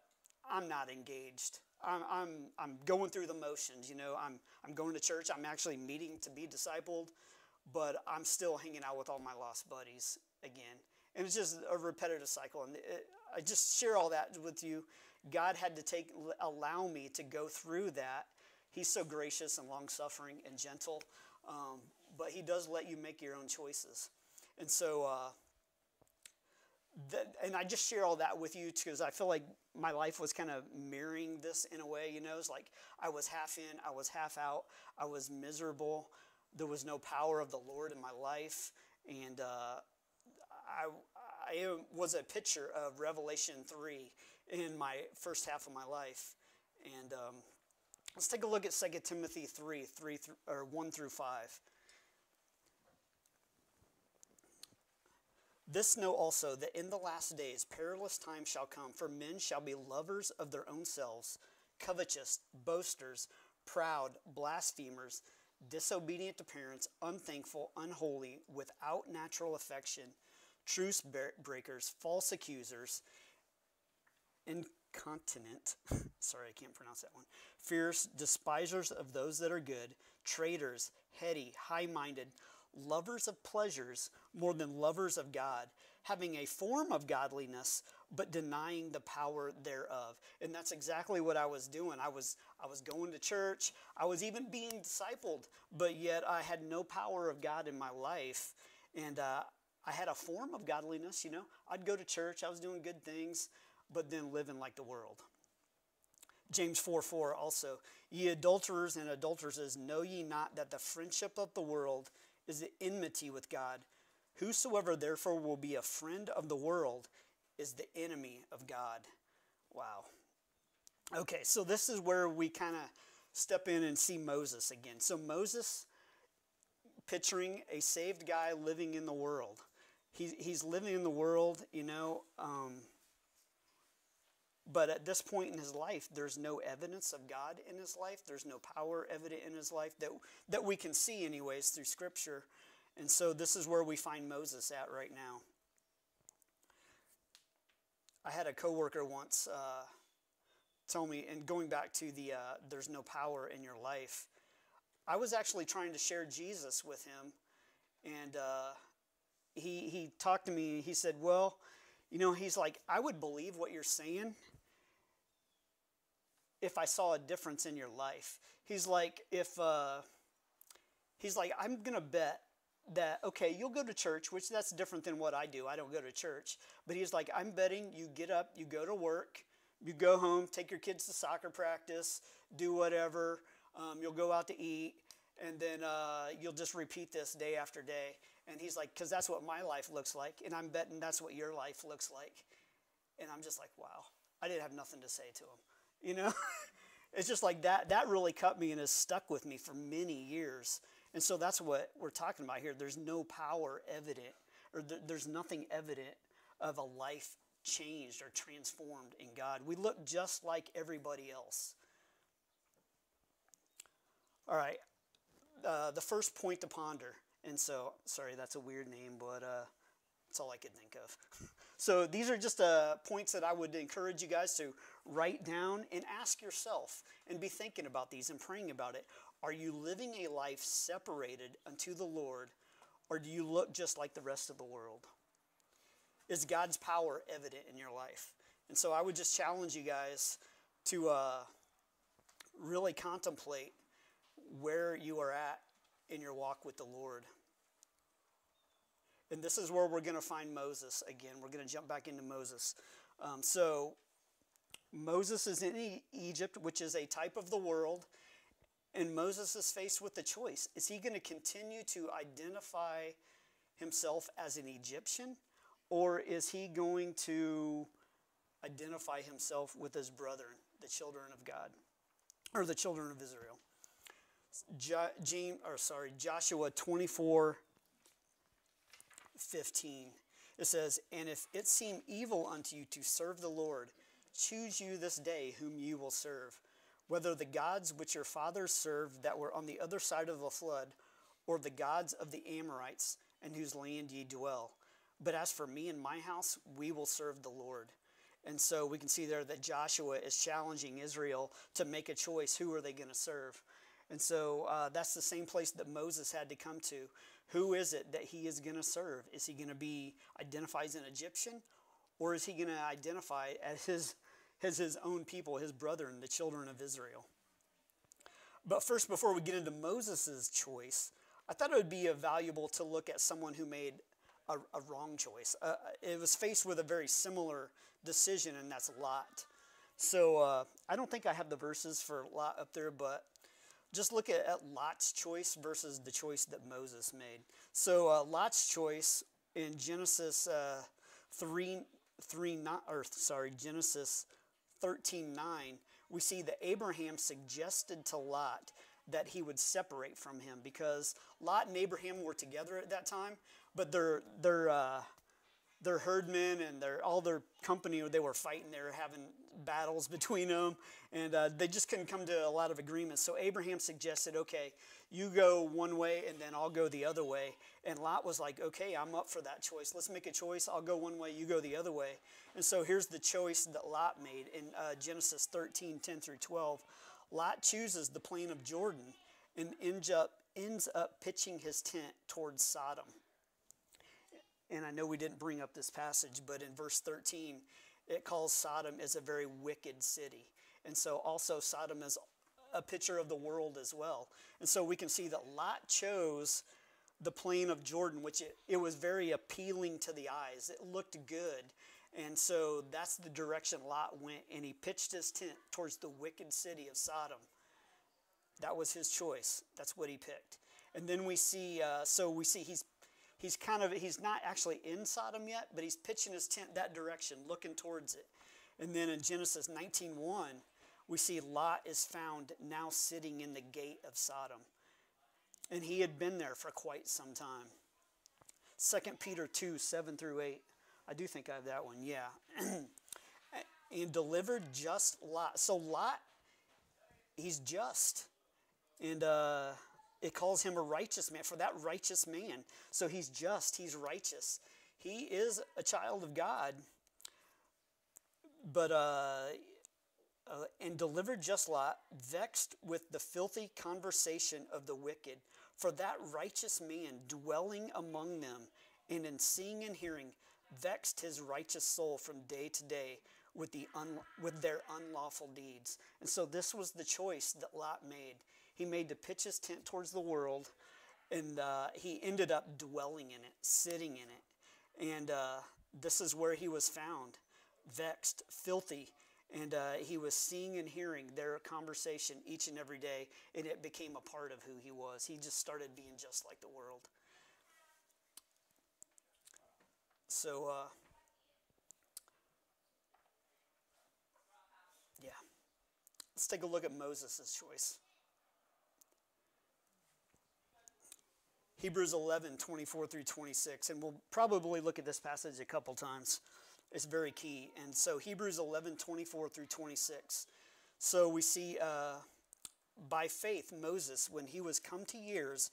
I'm not engaged. I'm going through the motions, you know. I'm going to church. I'm actually meeting to be discipled, but I'm still hanging out with all my lost buddies again. And it's just a repetitive cycle. And I just share all that with you. God had to allow me to go through that. He's so gracious and long-suffering and gentle, but he does let you make your own choices. And so, and I just share all that with you because I feel like my life was kind of mirroring this in a way, you know. It's like I was half in, I was half out, I was miserable. There was no power of the Lord in my life. And I was a picture of Revelation 3 in my first half of my life. And let's take a look at 2 Timothy 1 through 5. This know also, that in the last days perilous times shall come, for men shall be lovers of their own selves, covetous, boasters, proud, blasphemers, disobedient to parents, unthankful, unholy, without natural affection, truce breakers, false accusers, incontinent, sorry, I can't pronounce that one, fierce, despisers of those that are good, traitors, heady, high-minded, lovers of pleasures more than lovers of God, having a form of godliness, but denying the power thereof. And that's exactly what I was doing. I was going to church. I was even being discipled, but yet I had no power of God in my life. And I had a form of godliness, you know. I'd go to church. I was doing good things, but then living like the world. James 4:4 also, ye adulterers and adulteresses, know ye not that the friendship of the world is the enmity with God? Whosoever therefore will be a friend of the world is the enemy of God. Wow. Okay, so this is where we kind of step in and see Moses again. So Moses, picturing a saved guy living in the world. He's living in the world, you know, but at this point in his life, there's no evidence of God in his life. There's no power evident in his life that we can see anyways through Scripture. And so this is where we find Moses at right now. I had a coworker once tell me, and going back to the there's no power in your life, I was actually trying to share Jesus with him. And he talked to me, he said, well, you know, he's like, I would believe what you're saying if I saw a difference in your life. He's like, I'm going to bet that, okay, you'll go to church, which that's different than what I do. I don't go to church. But he's like, I'm betting you get up, you go to work, you go home, take your kids to soccer practice, do whatever, you'll go out to eat, and then you'll just repeat this day after day. And he's like, because that's what my life looks like, and I'm betting that's what your life looks like. And I'm just like, wow, I didn't have nothing to say to him. You know, it's just like that really cut me and has stuck with me for many years. And so that's what we're talking about here. There's no power evident, or there's nothing evident of a life changed or transformed in God. We look just like everybody else. All right, the first point to ponder. And so, sorry, that's a weird name, but that's all I could think of. So these are just points that I would encourage you guys to write down and ask yourself and be thinking about these and praying about it. Are you living a life separated unto the Lord, or do you look just like the rest of the world? is God's power evident in your life? And so I would just challenge you guys to really contemplate where you are at in your walk with the Lord. And this is where we're going to find Moses again. We're going to jump back into Moses. So Moses is in Egypt, which is a type of the world. And Moses is faced with the choice. Is he going to continue to identify himself as an Egyptian? Or is he going to identify himself with his brethren, the children of God, or the children of Israel? Joshua 24:15. It says, "And if it seem evil unto you to serve the Lord, choose you this day whom you will serve, whether the gods which your fathers served that were on the other side of the flood, or the gods of the Amorites, in whose land ye dwell. But as for me and my house, we will serve the Lord." And so we can see there that Joshua is challenging Israel to make a choice. Who are they going to serve? And so that's the same place that Moses had to come to. Who is it that he is going to serve? Is he going to be identified as an Egyptian? Or is he going to identify as his own people, his brethren, the children of Israel? But first, before we get into Moses' choice, I thought it would be valuable to look at someone who made a wrong choice. It was faced with a very similar decision, and that's Lot. So I don't think I have the verses for Lot up there, but just look at Lot's choice versus the choice that Moses made. So Lot's choice in Genesis Genesis 13:9, we see that Abraham suggested to Lot that he would separate from him, because Lot and Abraham were together at that time, but their herdmen and all their company, they were fighting, they were having battles between them, and they just couldn't come to a lot of agreements. So Abraham suggested, okay, you go one way and then I'll go the other way. And Lot was like, okay, I'm up for that choice. Let's make a choice. I'll go one way, you go the other way. And so here's the choice that Lot made in Genesis 13:10 through 12. Lot chooses the plain of Jordan and ends up pitching his tent towards Sodom. And I know we didn't bring up this passage, but in verse 13, it calls Sodom as a very wicked city. And so also Sodom is a picture of the world as well. And so we can see that Lot chose the plain of Jordan, which it was very appealing to the eyes. It looked good. And so that's the direction Lot went, and he pitched his tent towards the wicked city of Sodom. That was his choice. That's what he picked. And then we see, he's not actually in Sodom yet, but he's pitching his tent that direction, looking towards it. And then in Genesis 19:1, we see Lot is found now sitting in the gate of Sodom. And he had been there for quite some time. 2 Peter 2:7 through 8. I do think I have that one, yeah. And delivered just Lot. So Lot, he's just. And it calls him a righteous man, for that righteous man. So he's just, he's righteous. He is a child of God. But, and delivered just Lot, vexed with the filthy conversation of the wicked. For that righteous man dwelling among them, and in seeing and hearing, vexed his righteous soul from day to day with their unlawful deeds. And so this was the choice that Lot made. He made to pitch his tent towards the world, and he ended up dwelling in it, sitting in it. And this is where he was found, vexed, filthy, and he was seeing and hearing their conversation each and every day, and it became a part of who he was. He just started being just like the world. So, yeah. Let's take a look at Moses' choice. Hebrews 11:24 through 26, and we'll probably look at this passage a couple times. It's very key. And so Hebrews 11:24 through 26. So we see by faith Moses, when he was come to years,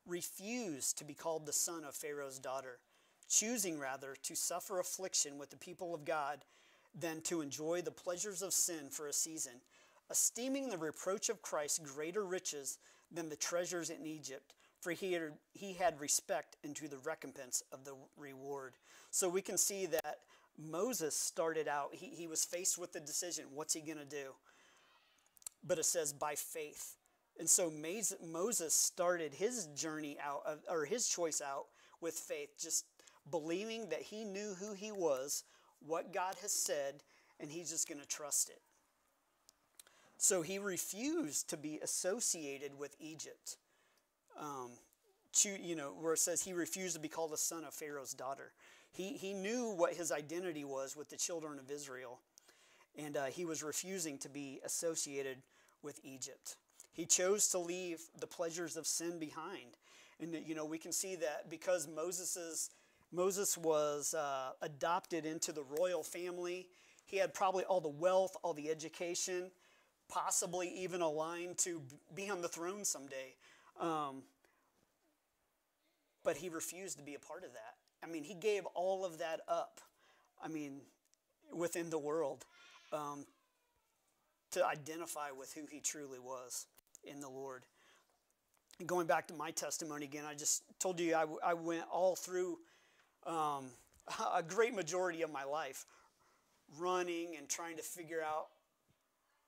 refused to be called the son of Pharaoh's daughter, choosing rather to suffer affliction with the people of God than to enjoy the pleasures of sin for a season, esteeming the reproach of Christ greater riches than the treasures in Egypt, for he had respect into the recompense of the reward. So we can see that Moses started out, he was faced with the decision, what's he going to do? But it says by faith. And so Moses started his journey out, or his choice out with faith, just believing that he knew who he was, what God has said, and he's just going to trust it. So he refused to be associated with Egypt. Where it says he refused to be called the son of Pharaoh's daughter. He knew what his identity was with the children of Israel, and he was refusing to be associated with Egypt. He chose to leave the pleasures of sin behind. And we can see that because Moses was adopted into the royal family. He had probably all the wealth, all the education, possibly even a line to be on the throne someday. But he refused to be a part of that. I mean, he gave all of that up, within the world, to identify with who he truly was in the Lord. And going back to my testimony again, I just told you I went all through a great majority of my life running and trying to figure out,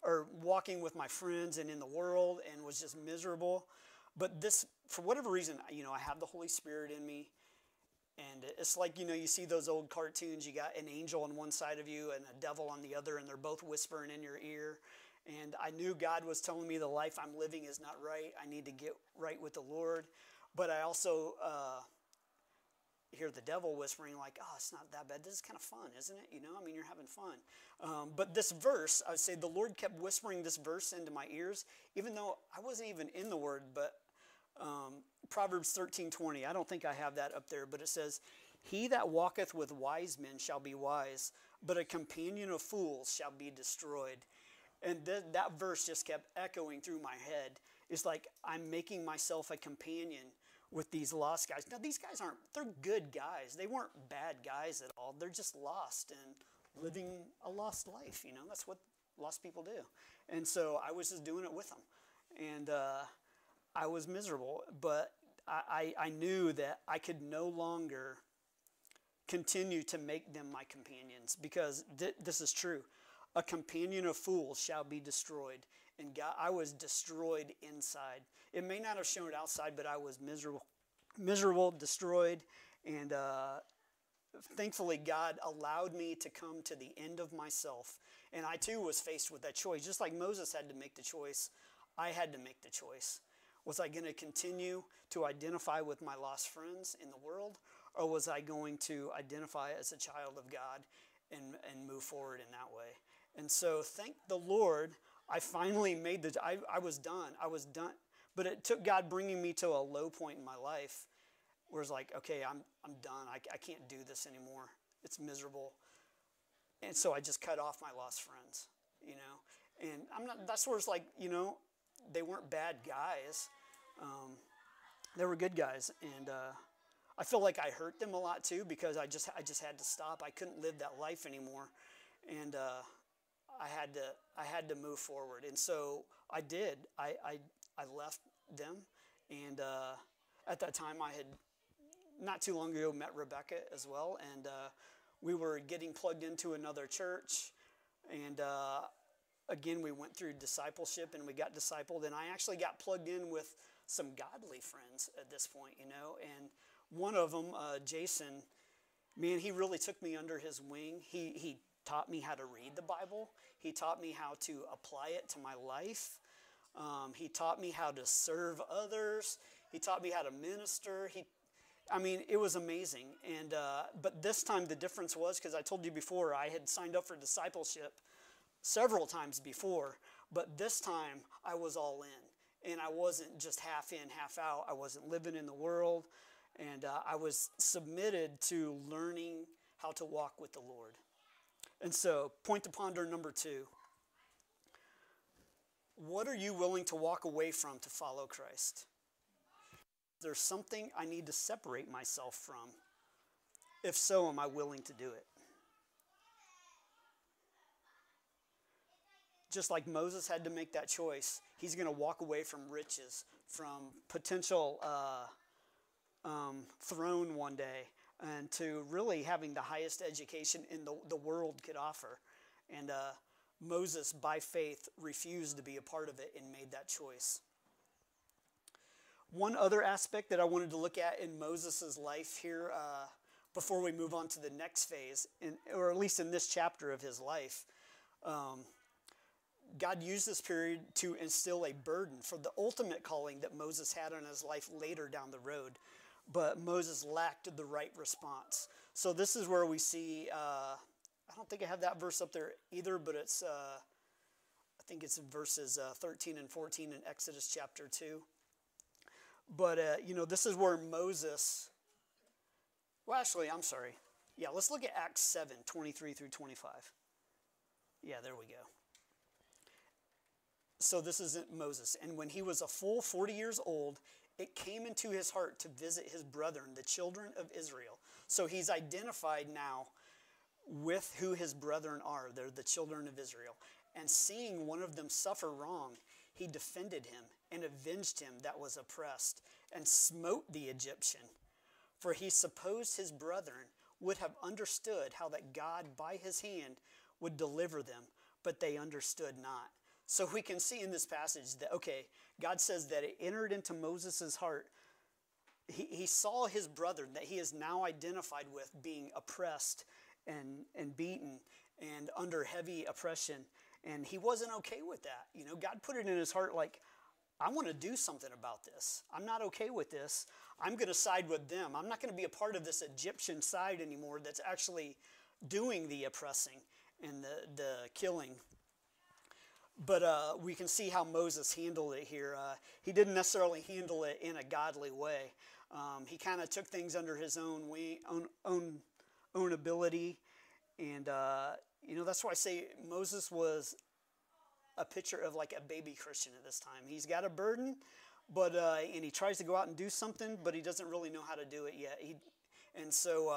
or walking with my friends and in the world, and was just miserable. But this, for whatever reason, I have the Holy Spirit in me. And it's like, you see those old cartoons, you got an angel on one side of you and a devil on the other, and they're both whispering in your ear. And I knew God was telling me the life I'm living is not right. I need to get right with the Lord. But I also hear the devil whispering like, oh, it's not that bad. This is kind of fun, isn't it? You're having fun. But this verse, I would say the Lord kept whispering this verse into my ears, even though I wasn't even in the Word. But Proverbs 13:20, I don't think I have that up there, but it says, he that walketh with wise men shall be wise, but a companion of fools shall be destroyed. And that verse just kept echoing through my head. It's like I'm making myself a companion with these lost guys. Now, these guys they're good guys. They weren't bad guys at all. They're just lost and living a lost life. That's what lost people do. And so I was just doing it with them. And I was miserable, but I knew that I could no longer continue to make them my companions, because this is true. A companion of fools shall be destroyed. And God, I was destroyed inside. It may not have shown outside, but I was miserable, destroyed. And thankfully, God allowed me to come to the end of myself. And I too was faced with that choice. Just like Moses had to make the choice, I had to make the choice. Was I going to continue to identify with my lost friends in the world, or was I going to identify as a child of God and move forward in that way? And so thank the Lord, I finally made I was done. I was done. But it took God bringing me to a low point in my life where it's like, okay, I'm done. I can't do this anymore. It's miserable. And so I just cut off my lost friends, And that's where it's like, they weren't bad guys. They were good guys. And I feel like I hurt them a lot too, because I just had to stop. I couldn't live that life anymore. And I had to move forward. And so I did. I left them. And at that time I had not too long ago met Rebecca as well. And we were getting plugged into another church. And again, we went through discipleship and we got discipled. And I actually got plugged in with some godly friends at this point, And one of them, Jason, man, he really took me under his wing. He taught me how to read the Bible. He taught me how to apply it to my life. He taught me how to serve others. He taught me how to minister. It was amazing. And but this time the difference was, because I told you before, I had signed up for discipleship several times before, but this time I was all in. And I wasn't just half in, half out. I wasn't living in the world. And I was submitted to learning how to walk with the Lord. And so, point to ponder number 2. What are you willing to walk away from to follow Christ? There's something I need to separate myself from. If so, am I willing to do it? just like Moses had to make that choice, he's going to walk away from riches, from potential throne one day, and to really having the highest education in the world could offer. And Moses, by faith, refused to be a part of it and made that choice. One other aspect that I wanted to look at in Moses' life here before we move on to the next phase, or at least in this chapter of his life, God used this period to instill a burden for the ultimate calling that Moses had on his life later down the road. But Moses lacked the right response. So this is where we see, I don't think I have that verse up there either, but it's, I think it's in verses 13 and 14 in Exodus chapter 2. But, this is where Moses, well, actually, I'm sorry. Yeah, let's look at Acts 7, 23 through 25. Yeah, there we go. So this is Moses. And when he was a full 40 years old, it came into his heart to visit his brethren, the children of Israel. So he's identified now with who his brethren are. They're the children of Israel. And seeing one of them suffer wrong, he defended him and avenged him that was oppressed, and smote the Egyptian. For he supposed his brethren would have understood how that God by his hand would deliver them, but they understood not. So we can see in this passage that, okay, God says that it entered into Moses' heart. He saw his brethren that he is now identified with being oppressed and beaten and under heavy oppression. And he wasn't okay with that. God put it in his heart like, I want to do something about this. I'm not okay with this. I'm going to side with them. I'm not going to be a part of this Egyptian side anymore that's actually doing the oppressing and the killing. But we can see how Moses handled it here. He didn't necessarily handle it in a godly way. He kind of took things under his own ability. And, that's why I say Moses was a picture of like a baby Christian at this time. He's got a burden, but and he tries to go out and do something, but he doesn't really know how to do it yet. And so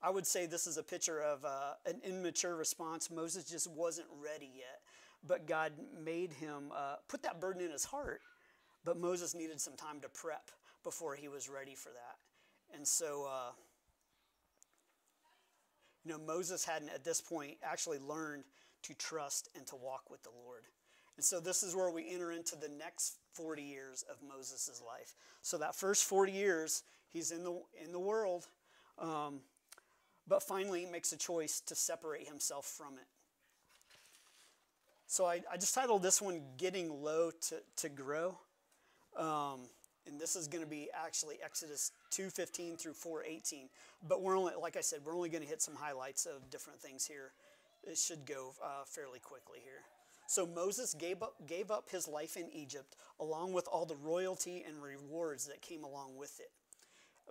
I would say this is a picture of an immature response. Moses just wasn't ready yet. But God made him put that burden in his heart. But Moses needed some time to prep before he was ready for that. And so, Moses hadn't at this point actually learned to trust and to walk with the Lord. And so this is where we enter into the next 40 years of Moses' life. So that first 40 years, he's in the world, but finally he makes a choice to separate himself from it. So I just titled this one, Getting Low to Grow. And this is going to be actually Exodus 2:15 through 4:18. But like I said, we're only going to hit some highlights of different things here. It should go fairly quickly here. So Moses gave up his life in Egypt, along with all the royalty and rewards that came along with it.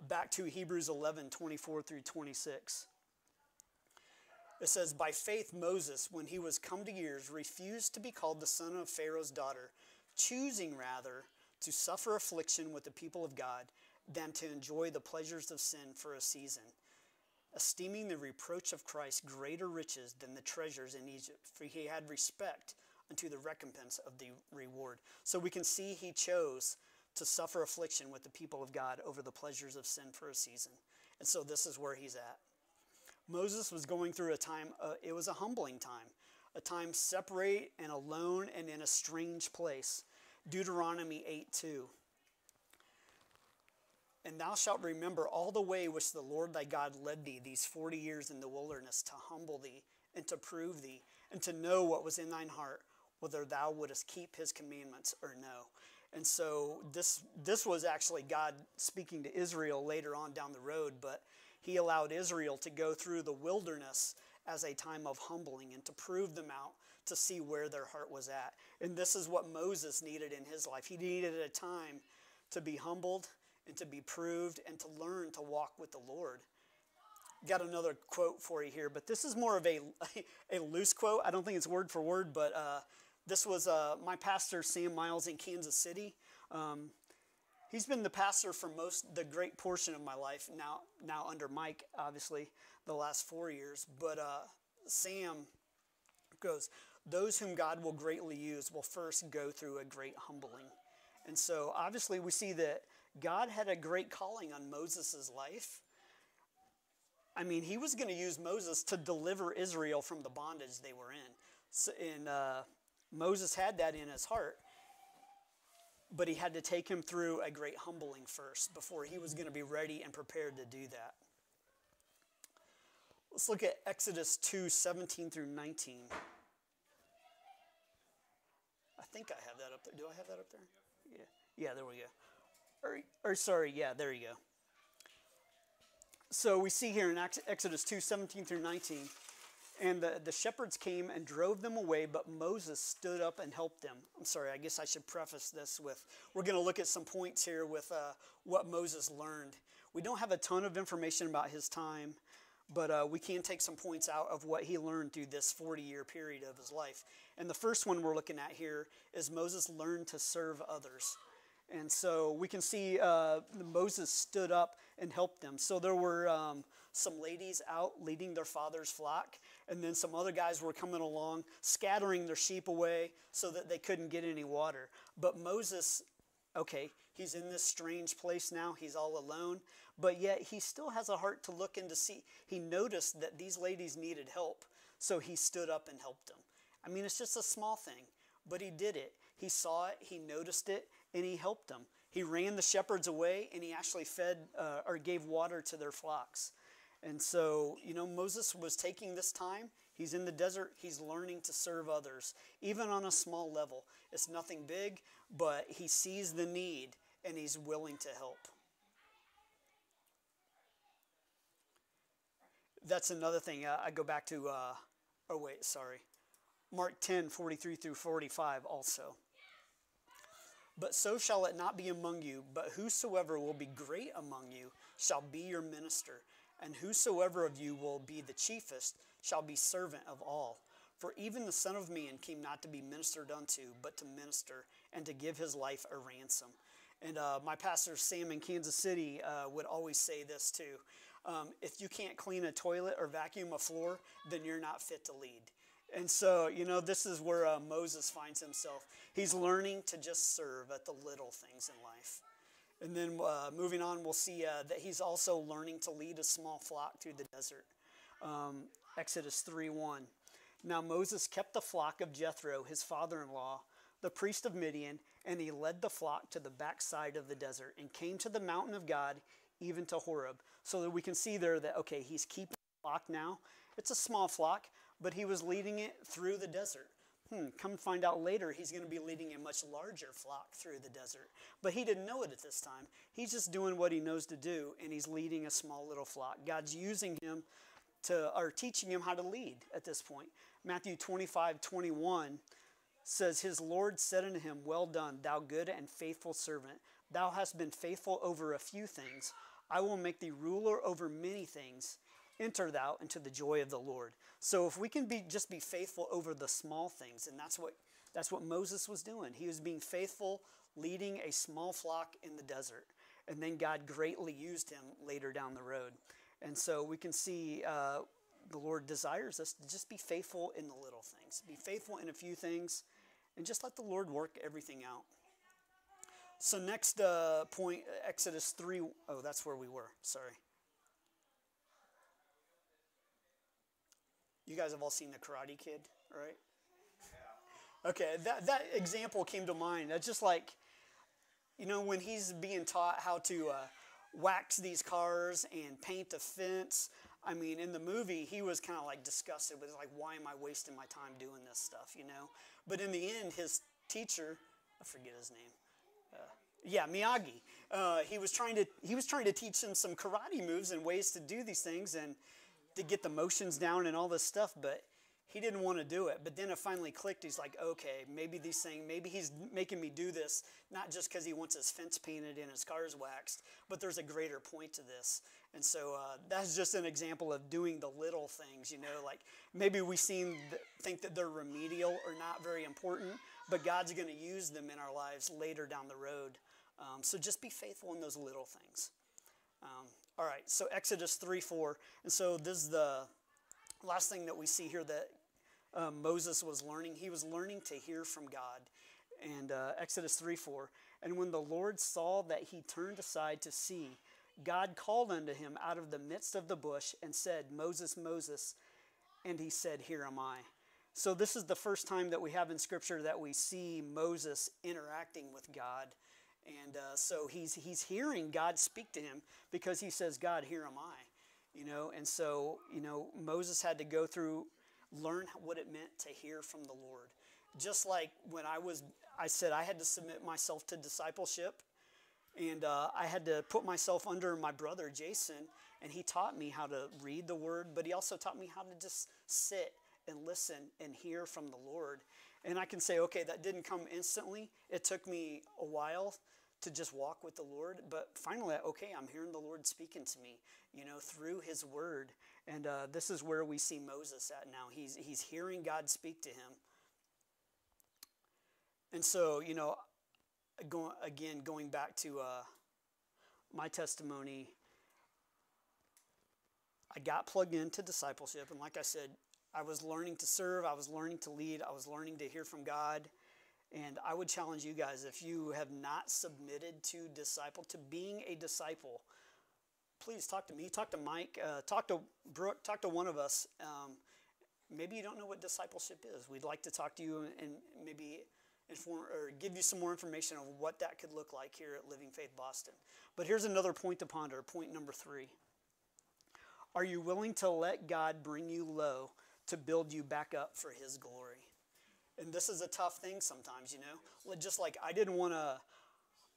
Back to Hebrews 11:24 through 26. It says, by faith Moses, when he was come to years, refused to be called the son of Pharaoh's daughter, choosing rather to suffer affliction with the people of God than to enjoy the pleasures of sin for a season, esteeming the reproach of Christ greater riches than the treasures in Egypt, for he had respect unto the recompense of the reward. So we can see he chose to suffer affliction with the people of God over the pleasures of sin for a season. And so this is where he's at. Moses was going through a time, it was a humbling time, a time separate and alone and in a strange place. Deuteronomy 8:2. And thou shalt remember all the way which the Lord thy God led thee these 40 years in the wilderness, to humble thee and to prove thee and to know what was in thine heart, whether thou wouldest keep his commandments or no. And so this was actually God speaking to Israel later on down the road, but he allowed Israel to go through the wilderness as a time of humbling and to prove them out, to see where their heart was at. And this is what Moses needed in his life. He needed a time to be humbled and to be proved and to learn to walk with the Lord. Got another quote for you here, but this is more of a loose quote. I don't think it's word for word, but this was my pastor, Sam Miles, in Kansas City. He's been the pastor for the great portion of my life, now under Mike, obviously, the last 4 years. But Sam goes, those whom God will greatly use will first go through a great humbling. And so obviously we see that God had a great calling on Moses' life. I mean, he was going to use Moses to deliver Israel from the bondage they were in. So, and Moses had that in his heart, but he had to take him through a great humbling first before he was going to be ready and prepared to do that. Let's look at Exodus 2:17 through 19. I think I have that up there. Do I have that up there? Yeah, there we go. Or sorry, yeah, there you go. So we see here in Exodus 2:17 through 19, and the shepherds came and drove them away, but Moses stood up and helped them. I'm sorry, I guess I should preface this with, we're going to look at some points here with what Moses learned. We don't have a ton of information about his time, but we can take some points out of what he learned through this 40-year period of his life. And the first one we're looking at here is Moses learned to serve others. And so we can see Moses stood up and helped them. So there were some ladies out leading their father's flock, and then some other guys were coming along, scattering their sheep away so that they couldn't get any water. But Moses, okay, he's in this strange place now. He's all alone, but yet he still has a heart to look and to see. He noticed that these ladies needed help, so he stood up and helped them. I mean, it's just a small thing, but he did it. He saw it, he noticed it, and he helped them. He ran the shepherds away, and he actually fed or gave water to their flocks. And so, you know, Moses was taking this time. He's in the desert. He's learning to serve others, even on a small level. It's nothing big, but he sees the need, and he's willing to help. That's another thing. I go back to, Mark 10:43 through 45 also. But so shall it not be among you, but whosoever will be great among you shall be your minister, and whosoever of you will be the chiefest shall be servant of all. For even the Son of Man came not to be ministered unto, but to minister, and to give his life a ransom. And my pastor, Sam, in Kansas City, would always say this too. If you can't clean a toilet or vacuum a floor, then you're not fit to lead. And so, you know, this is where Moses finds himself. He's learning to just serve at the little things in life. And then moving on, we'll see that he's also learning to lead a small flock through the desert. Exodus 3:1. Now Moses kept the flock of Jethro, his father-in-law, the priest of Midian, and he led the flock to the backside of the desert and came to the mountain of God, even to Horeb. So that we can see there that, okay, he's keeping the flock now. It's a small flock, but he was leading it through the desert. Come find out later, he's going to be leading a much larger flock through the desert. But he didn't know it at this time. He's just doing what he knows to do, and he's leading a small little flock. God's using him or teaching him how to lead at this point. Matthew 25:21 says, his Lord said unto him, well done, thou good and faithful servant. Thou hast been faithful over a few things. I will make thee ruler over many things. Enter thou into the joy of the Lord. So if we can just be faithful over the small things, and that's what Moses was doing. He was being faithful, leading a small flock in the desert. And then God greatly used him later down the road. And so we can see the Lord desires us to just be faithful in the little things. Be faithful in a few things, and just let the Lord work everything out. So next point, Exodus 3. Oh, that's where we were. Sorry. You guys have all seen The Karate Kid, right? Yeah. Okay, that example came to mind. That's just like, you know, when he's being taught how to wax these cars and paint a fence. I mean, in the movie, he was kind of like disgusted with, like, why am I wasting my time doing this stuff, you know? But in the end, his teacher, I forget his name. Miyagi. He was trying to teach him some karate moves and ways to do these things and to get the motions down and all this stuff, but he didn't want to do it. But then it finally clicked. He's like, okay, maybe he's making me do this, not just because he wants his fence painted and his cars waxed, but there's a greater point to this. And so that's just an example of doing the little things, you know, like maybe we think that they're remedial or not very important, but God's going to use them in our lives later down the road. So just be faithful in those little things. All right, so Exodus 3:4, and so this is the last thing that we see here that Moses was learning. He was learning to hear from God. And Exodus 3:4, and when the Lord saw that he turned aside to see, God called unto him out of the midst of the bush and said, Moses, Moses. And he said, Here am I. So this is the first time that we have in Scripture that we see Moses interacting with God. And so he's hearing God speak to him because he says, God, here am I. And so, Moses had to go through, learn what it meant to hear from the Lord. Just like when I said I had to submit myself to discipleship, and I had to put myself under my brother Jason, and he taught me how to read the Word, but he also taught me how to just sit and listen and hear from the Lord. And I can say, okay, that didn't come instantly. It took me a while to just walk with the Lord, but finally, okay, I'm hearing the Lord speaking to me, through His Word. And this is where we see Moses at now. He's hearing God speak to him. And so, going back to my testimony, I got plugged into discipleship. And like I said, I was learning to serve. I was learning to lead. I was learning to hear from God. And I would challenge you guys, if you have not submitted to being a disciple, please talk to me, talk to Mike, talk to Brooke, talk to one of us. Maybe you don't know what discipleship is. We'd like to talk to you and maybe inform or give you some more information on what that could look like here at Living Faith Boston. But here's another point to ponder, point number 3. Are you willing to let God bring you low to build you back up for His glory? And this is a tough thing sometimes, Just like I didn't want to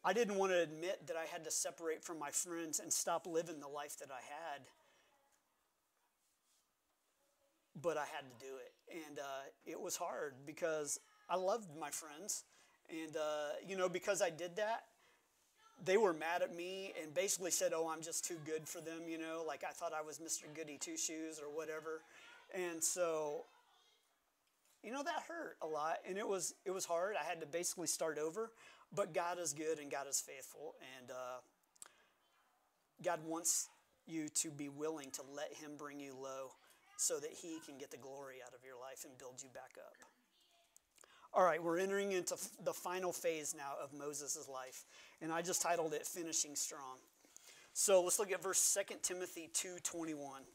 admit that I had to separate from my friends and stop living the life that I had. But I had to do it. And it was hard because I loved my friends. And, because I did that, they were mad at me and basically said, oh, I'm just too good for them, like I thought I was Mr. Goody Two-Shoes or whatever. And so, that hurt a lot. And it was hard. I had to basically start over. But God is good and God is faithful. And God wants you to be willing to let Him bring you low so that He can get the glory out of your life and build you back up. All right, we're entering into the final phase now of Moses' life. And I just titled it Finishing Strong. So let's look at verse 2 Timothy 2:21.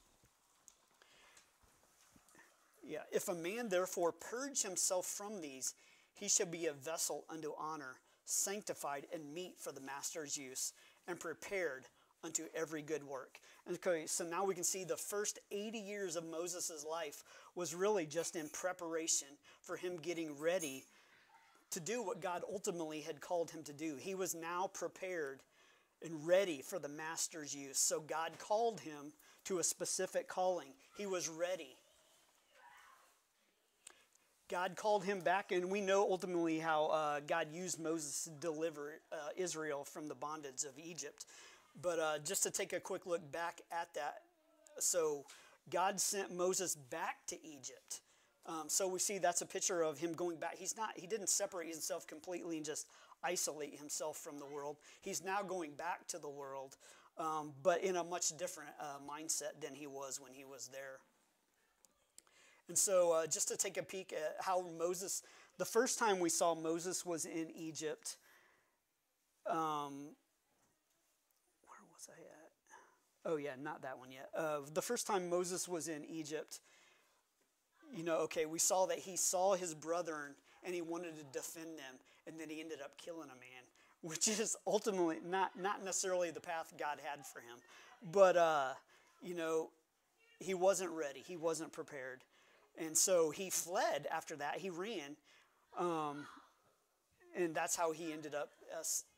Yeah, if a man therefore purge himself from these, he shall be a vessel unto honor, sanctified and meet for the master's use, and prepared unto every good work. Okay, so now we can see the first 80 years of Moses' life was really just in preparation for him getting ready to do what God ultimately had called him to do. He was now prepared and ready for the master's use. So God called him to a specific calling. He was ready. God called him back, and we know ultimately how God used Moses to deliver Israel from the bondage of Egypt. But just to take a quick look back at that, so God sent Moses back to Egypt. So we see that's a picture of him going back. He didn't separate himself completely and just isolate himself from the world. He's now going back to the world, but in a much different mindset than he was when he was there. And so just to take a peek at how Moses, the first time we saw Moses was in Egypt. Where was I at? Oh yeah, not that one yet. The first time Moses was in Egypt, we saw that he saw his brethren and he wanted to defend them, and then he ended up killing a man, which is ultimately not necessarily the path God had for him. But, he wasn't ready. He wasn't prepared. And so he fled after that. He ran. And that's how he ended up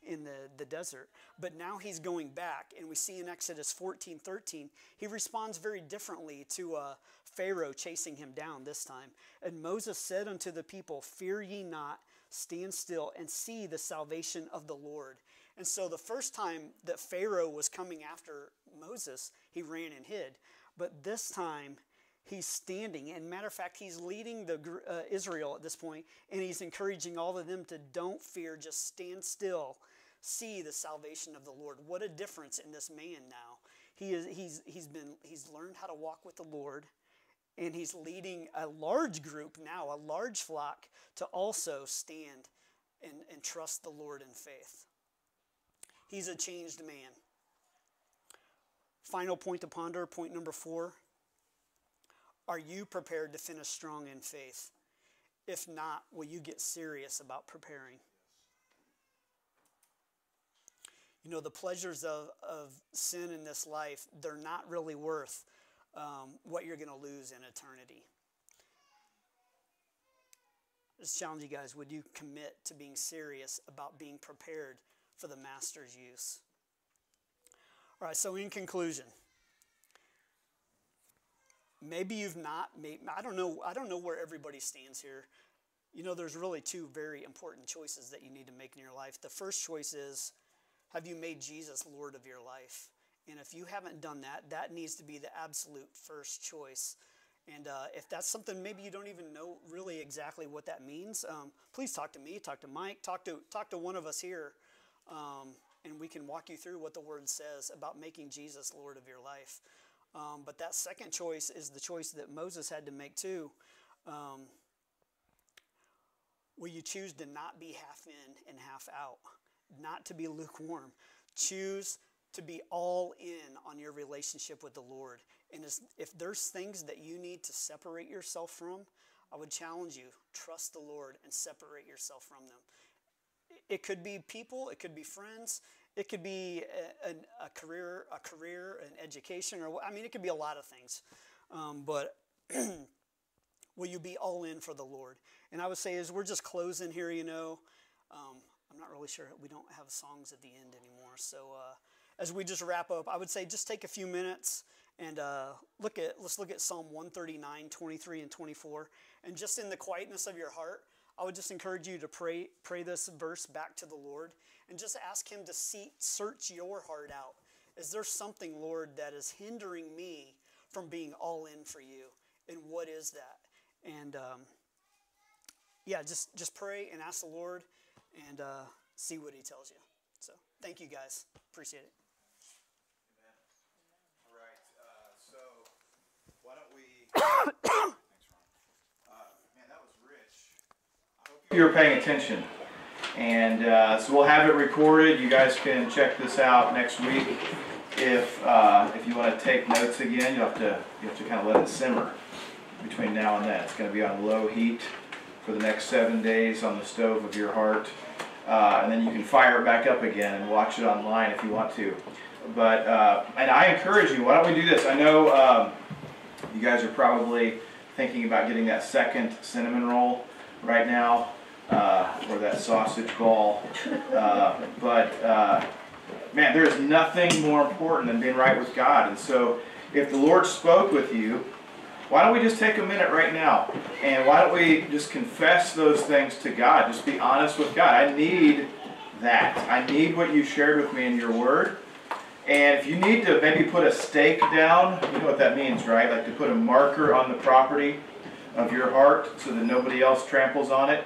in the desert. But now he's going back, and we see in Exodus 14:13, he responds very differently to Pharaoh chasing him down this time. And Moses said unto the people, fear ye not, stand still, and see the salvation of the Lord. And so the first time that Pharaoh was coming after Moses, he ran and hid. But this time, he's standing, and matter of fact, he's leading the Israel at this point, and he's encouraging all of them to don't fear, just stand still, see the salvation of the Lord. What a difference in this man now. He's learned how to walk with the Lord, And he's leading a large group now, a large flock, to also stand and trust the Lord in faith. He's a changed man. Final point to ponder, point number 4. Are you prepared to finish strong in faith? If not, will you get serious about preparing? You know, the pleasures of sin in this life, they're not really worth what you're going to lose in eternity. Just challenge you guys, would you commit to being serious about being prepared for the Master's use? All right, so in conclusion, maybe you've not, I don't know where everybody stands here. You know, there's really 2 very important choices that you need to make in your life. The first choice is, have you made Jesus Lord of your life? And if you haven't done that, that needs to be the absolute first choice. And if that's something maybe you don't even know really exactly what that means, please talk to me, talk to Mike, talk to one of us here, and we can walk you through what the Word says about making Jesus Lord of your life. But that second choice is the choice that Moses had to make too. Will you choose to not be half in and half out? Not to be lukewarm. Choose to be all in on your relationship with the Lord. And if there's things that you need to separate yourself from, I would challenge you, trust the Lord and separate yourself from them. It could be people, it could be friends, it could be a career, an education, or I mean, it could be a lot of things. But will you be all in for the Lord? And I would say, as we're just closing here, you know, I'm not really sure. We don't have songs at the end anymore. So as we just wrap up, I would say just take a few minutes and let's look at Psalm 139, 23, and 24. And just in the quietness of your heart, I would just encourage you to pray this verse back to the Lord and just ask Him to search your heart out. Is there something, Lord, that is hindering me from being all in for you? And what is that? And yeah, just pray and ask the Lord and see what He tells you. So thank you guys. Appreciate it. Amen. All right. So why don't we... Thanks, Ron. Man, that was rich. I hope you were paying attention. And so we'll have it recorded. You guys can check this out next week. If you want to take notes again, you have to kind of let it simmer between now and then. It's going to be on low heat for the next 7 days on the stove of your heart. And then you can fire it back up again and watch it online if you want to. But, and I encourage you, why don't we do this? I know you guys are probably thinking about getting that second cinnamon roll right now, or that sausage ball. Man, there is nothing more important than being right with God. And so if the Lord spoke with you, why don't we just take a minute right now, and why don't we just confess those things to God? Just be honest with God. I need that. I need what you shared with me in your word. And if you need to maybe put a stake down, you know what that means, right? Like to put a marker on the property of your heart so that nobody else tramples on it.